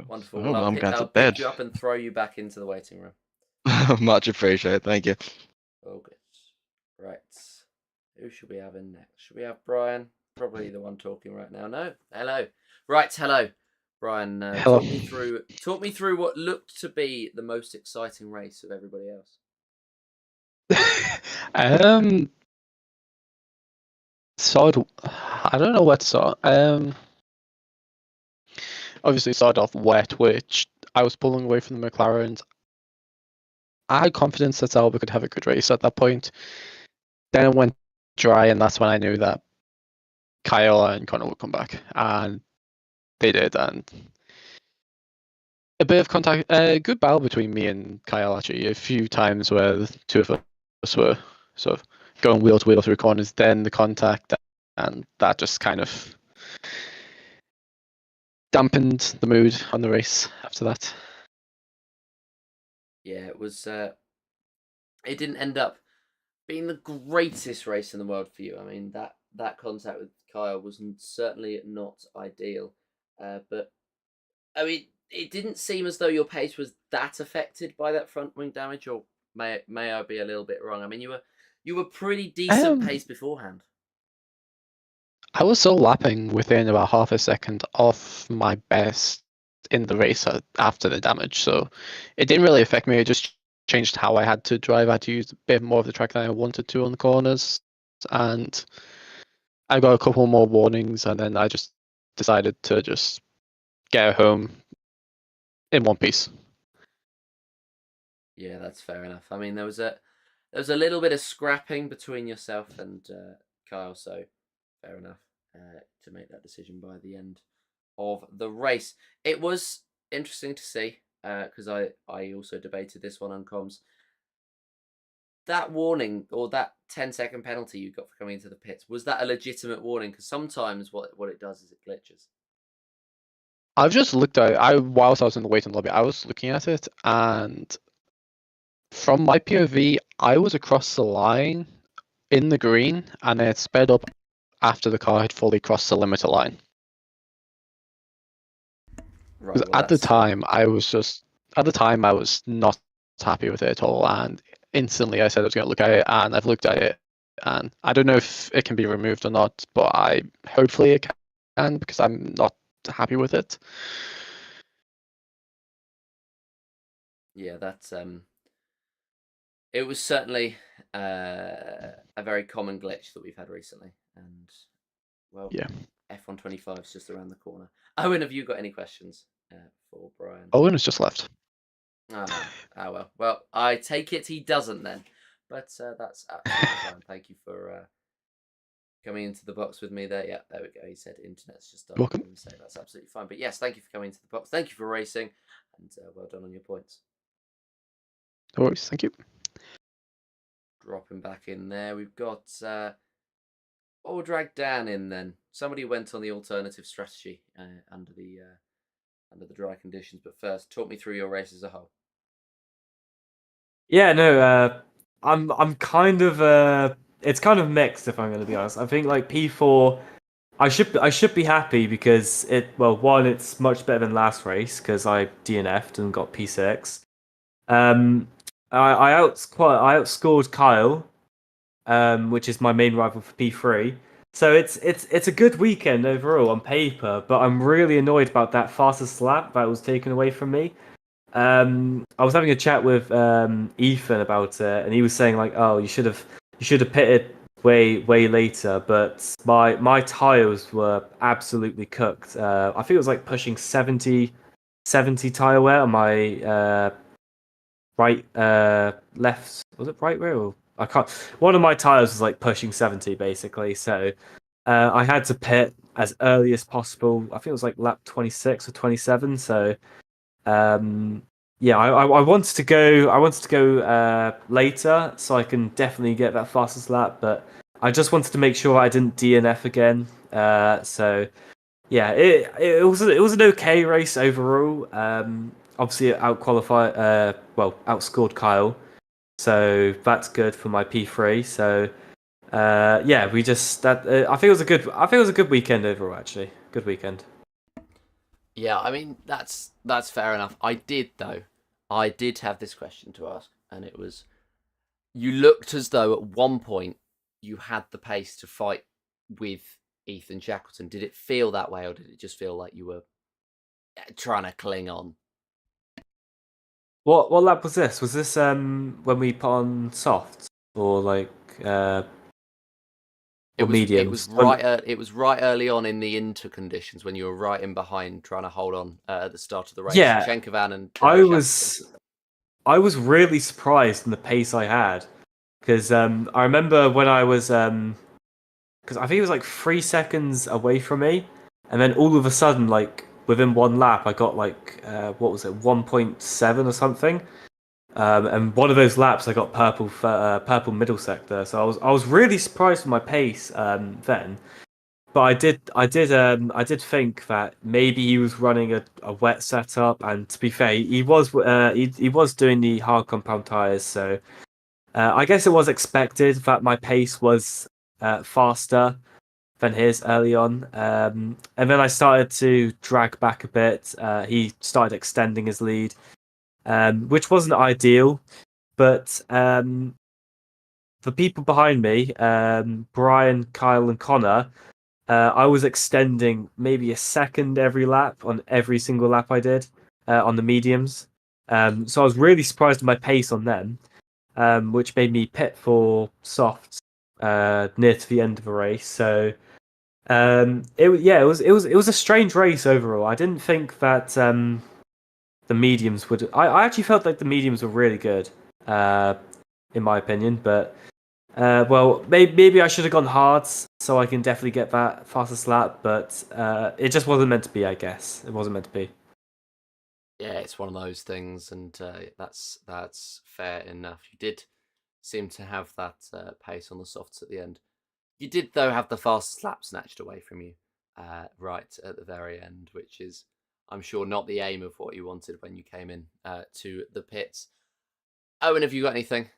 B: wonderful.
E: Oh,
B: Well, I'll pick you up and throw you back into the waiting room.
E: Much appreciated. Thank you.
B: Oh, good. Right. Who should we have in next? Should we have Brian? Probably the one talking right now. No. Hello. Right. Hello, Brian.
F: Hello.
B: Talk me through what looked to be the most exciting race of everybody else.
F: I don't know where to start. Obviously started off wet, which I was pulling away from the McLarens. I had confidence that Albert could have a good race at that point. Then it went dry, and that's when I knew that Kyle and Connor would come back, and they did. And a bit of contact, a good battle between me and Kyle, actually. A few times where the two of us were sort of going wheel to wheel through corners, then the contact, and that just kind of dampened the mood on the race after that.
B: Yeah, it was. It didn't end up being the greatest race in the world for you. I mean, that contact with Kyle was certainly not ideal. But I mean, it didn't seem as though your pace was that affected by that front wing damage, or may I be a little bit wrong? I mean, you were pretty decent pace beforehand.
F: I was still lapping within about half a second off my best in the race after the damage, so it didn't really affect me. It just changed how I had to drive. I had to use a bit more of the track than I wanted to on the corners, and I got a couple more warnings, and then I just decided to just get home in one piece.
B: Yeah, that's fair enough. I mean, there was a little bit of scrapping between yourself and Kyle, so fair enough to make that decision by the end of the race. It was interesting to see, because I also debated this one on comms. That warning, or that 10-second penalty you got for coming into the pits, was that a legitimate warning? Because sometimes what it does is it glitches.
F: I've just looked at it. Whilst I was in the waiting lobby, I was looking at it, and from my POV, I was across the line in the green, and it sped up after the car had fully crossed the limiter line.
B: Right, well,
F: at the time, I was not happy with it at all, and instantly I said I was going to look at it, and I've looked at it, and I don't know if it can be removed or not, but hopefully it can, because I'm not happy with it.
B: Yeah, that's it was certainly a very common glitch that we've had recently, and well,
F: yeah,
B: F125 is just around the corner. Owen, have you got any questions for Brian?
F: Owen has just left.
B: Well. Well, I take it he doesn't then, but that's absolutely fine. Thank you for coming into the box with me there. Yeah, there we go. He said internet's just done.
F: Welcome.
B: That's absolutely fine. But yes, thank you for coming into the box. Thank you for racing, and well done on your points.
F: No worries, thank you.
B: Dropping back in there, we've got we'll drag Dan in then. Somebody went on the alternative strategy under the dry conditions. But first, talk me through your race as a whole.
G: Yeah, no, I'm kind of it's kind of mixed, if I'm going to be honest. I think like P4 I should be happy because one, it's much better than last race because I DNF'd and got P6. I outscored Kyle, which is my main rival for P3. So it's a good weekend overall on paper, but I'm really annoyed about that fastest lap that was taken away from me. I was having a chat with Ethan about it, and he was saying like, "Oh, you should have pitted way later." But my tires were absolutely cooked. I think it was like pushing 70 tire wear on my right left. Was it right rear? Or, I can't. One of my tires was like pushing 70 basically. So I had to pit as early as possible. I think it was like lap 26 or 27. So yeah, I wanted to go. I wanted to go later, so I can definitely get that fastest lap. But I just wanted to make sure I didn't DNF again. So yeah, it was an okay race overall. Obviously, it outscored Kyle, so that's good for my P3. So yeah, we just that I think it was a good. I think it was a good weekend overall. Actually, good weekend.
B: Yeah, I mean that's fair enough. I did have this question to ask, and it was: you looked as though at one point you had the pace to fight with Ethan Shackleton. Did it feel that way, or did it just feel like you were trying to cling on?
G: What lap was this? Was this when we put on soft or like
B: It
G: or
B: was
G: mediums?
B: it was right early on in the inter conditions when you were right in behind trying to hold on at the start of the race.
G: Yeah,
B: Chenkovan and
G: I was really surprised in the pace I had because I remember when I was because I think it was like 3 seconds away from me, and then all of a sudden, like within one lap, I got like what was it, 1.7 or something, and one of those laps I got purple middle sector. So I was really surprised with my pace then. But I did think that maybe he was running a wet setup, and to be fair, he was doing the hard compound tires, so I guess it was expected that my pace was faster than his early on. And then I started to drag back a bit. He started extending his lead, which wasn't ideal, but the people behind me, Brian, Kyle, and Connor. I was extending maybe a second every lap on every single lap I did on the mediums. So I was really surprised with my pace on them, which made me pit for softs near to the end of the race. So it was a strange race overall. I didn't think that the mediums would. I actually felt like the mediums were really good, in my opinion, but. Maybe I should have gone hard, so I can definitely get that fastest lap. But it just wasn't meant to be. I guess it wasn't meant to be.
B: Yeah, it's one of those things, and that's fair enough. You did seem to have that pace on the softs at the end. You did, though, have the fastest lap snatched away from you right at the very end, which is, I'm sure, not the aim of what you wanted when you came in to the pits. Owen, have you got anything?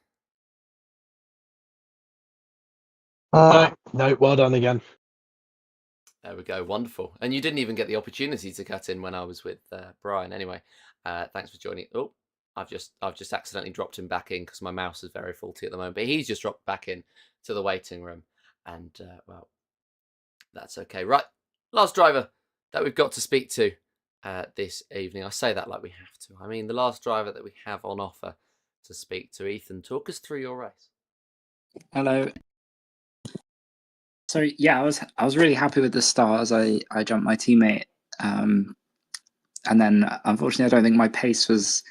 C: No, well done again.
B: There we go, wonderful. And you didn't even get the opportunity to cut in when I was with Brian. Anyway, thanks for joining. Oh, I've just accidentally dropped him back in because my mouse is very faulty at the moment. But he's just dropped back in to the waiting room, and well, that's okay. Right, last driver that we've got to speak to this evening. I say that like we have to. I mean, the last driver that we have on offer to speak to. Ethan, talk us through your race.
H: Hello. So yeah, I was really happy with the start as I jumped my teammate, and then unfortunately I don't think my pace was,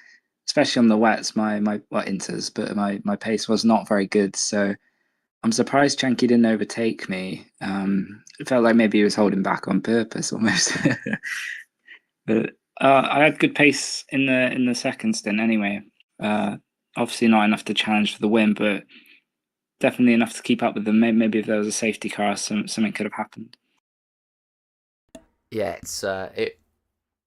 H: especially on the wets, my inters, but my pace was not very good. So I'm surprised Chenky didn't overtake me. It felt like maybe he was holding back on purpose almost. But I had good pace in the second stint anyway. Obviously not enough to challenge for the win, but definitely enough to keep up with them. Maybe if there was a safety car, something could have happened.
B: Yeah,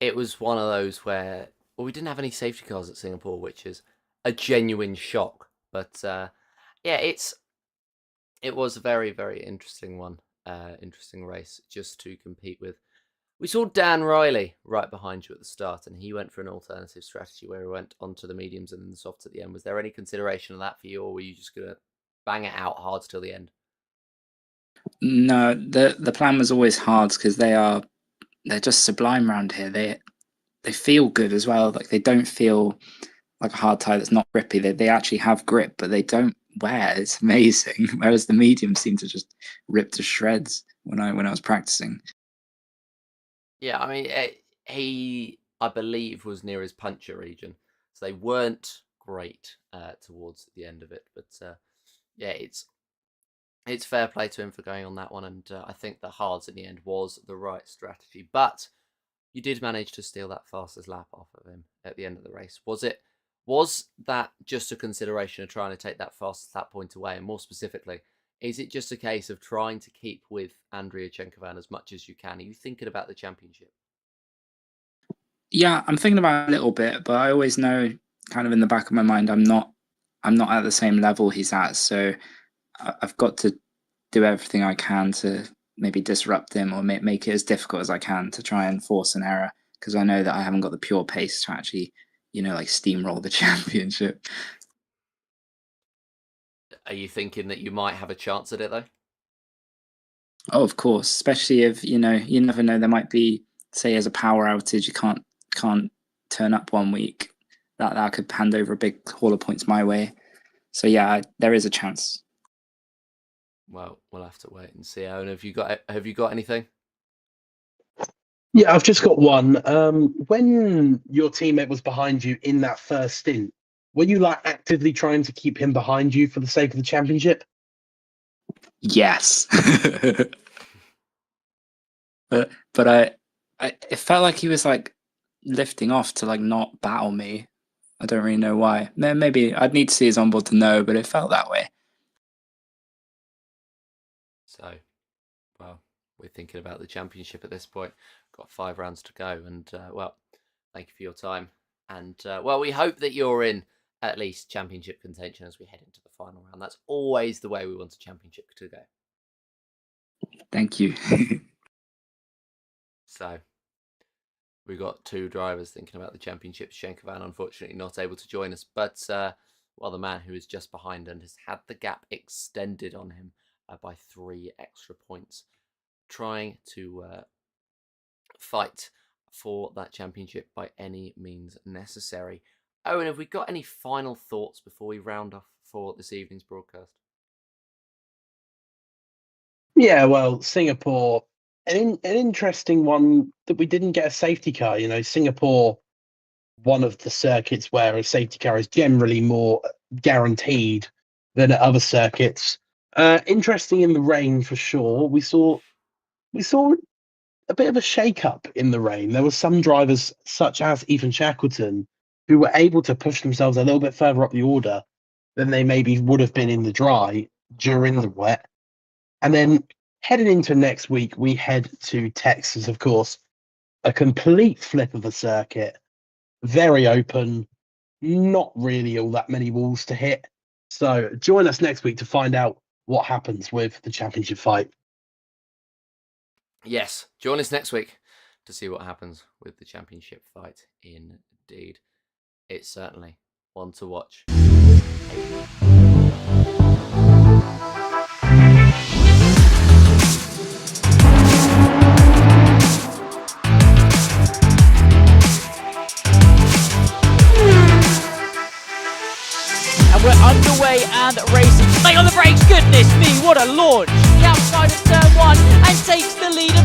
B: it was one of those where we didn't have any safety cars at Singapore, which is a genuine shock. But yeah, it was a very, very interesting one. interesting race just to compete with. We saw Dan Riley right behind you at the start, and he went for an alternative strategy where he went onto the mediums and then the softs at the end. Was there any consideration of that for you, or were you just going to bang it out hard till the end?
H: No, the plan was always hard because they're just sublime around here. They feel good as well. Like they don't feel like a hard tie that's not grippy. They actually have grip, but they don't wear. It's amazing. Whereas the mediums seem to just rip to shreds when I was practicing.
B: Yeah, I mean, he, I believe, was near his puncher region, so they weren't great towards the end of it. But yeah, it's fair play to him for going on that one, and I think the hards in the end was the right strategy. But you did manage to steal that fastest lap off of him at the end of the race. Was that just a consideration of trying to take that fastest lap point away, and more specifically, is it just a case of trying to keep with Andrea Chenkovan as much as you can? Are you thinking about the championship?
H: Yeah, I'm thinking about it a little bit, but I always know, kind of in the back of my mind, I'm not at the same level he's at. So I've got to do everything I can to maybe disrupt him or make it as difficult as I can to try and force an error, because I know that I haven't got the pure pace to actually, like steamroll the championship.
B: Are you thinking that you might have a chance at it though?
H: Oh, of course, especially if you never know. There might be, say, as a power outage, you can't turn up one week. That could hand over a big haul of points my way. So yeah, there is a chance.
B: Well, we'll have to wait and see. Owen, have you got anything?
C: Yeah, I've just got one. When your teammate was behind you in that first stint, were you actively trying to keep him behind you for the sake of the championship?
H: Yes. but it felt like he was lifting off to not battle me. I don't really know why. Maybe I'd need to see his onboard to know, but it felt that way.
B: So, well, we're thinking about the championship at this point. Got 5 rounds to go, and well, thank you for your time. And well, we hope that you're in at least championship contention as we head into the final round. That's always the way we want a championship to go.
H: Thank you.
B: So, we've got 2 drivers thinking about the championship. Chenkovan, unfortunately, not able to join us, but well, the man who is just behind and has had the gap extended on him by 3 extra points, trying to fight for that championship by any means necessary. Owen, have we got any final thoughts before we round off for this evening's broadcast?
C: Yeah, well, Singapore, an interesting one that we didn't get a safety car. Singapore, one of the circuits where a safety car is generally more guaranteed than at other circuits. Interesting in the rain for sure. We saw a bit of a shake-up in the rain. There were some drivers, such as Ethan Shackleton, who were able to push themselves a little bit further up the order than they maybe would have been in the dry during the wet. And then heading into next week, we head to Texas, of course. A complete flip of a circuit. Very open. Not really all that many walls to hit. So join us next week to find out what happens with the championship fight.
B: Yes, join us next week to see what happens with the championship fight. Indeed, it's certainly one to watch.
A: And we're underway and racing. Stay on the brakes, goodness me, what a launch! The outside of turn 1 and takes the lead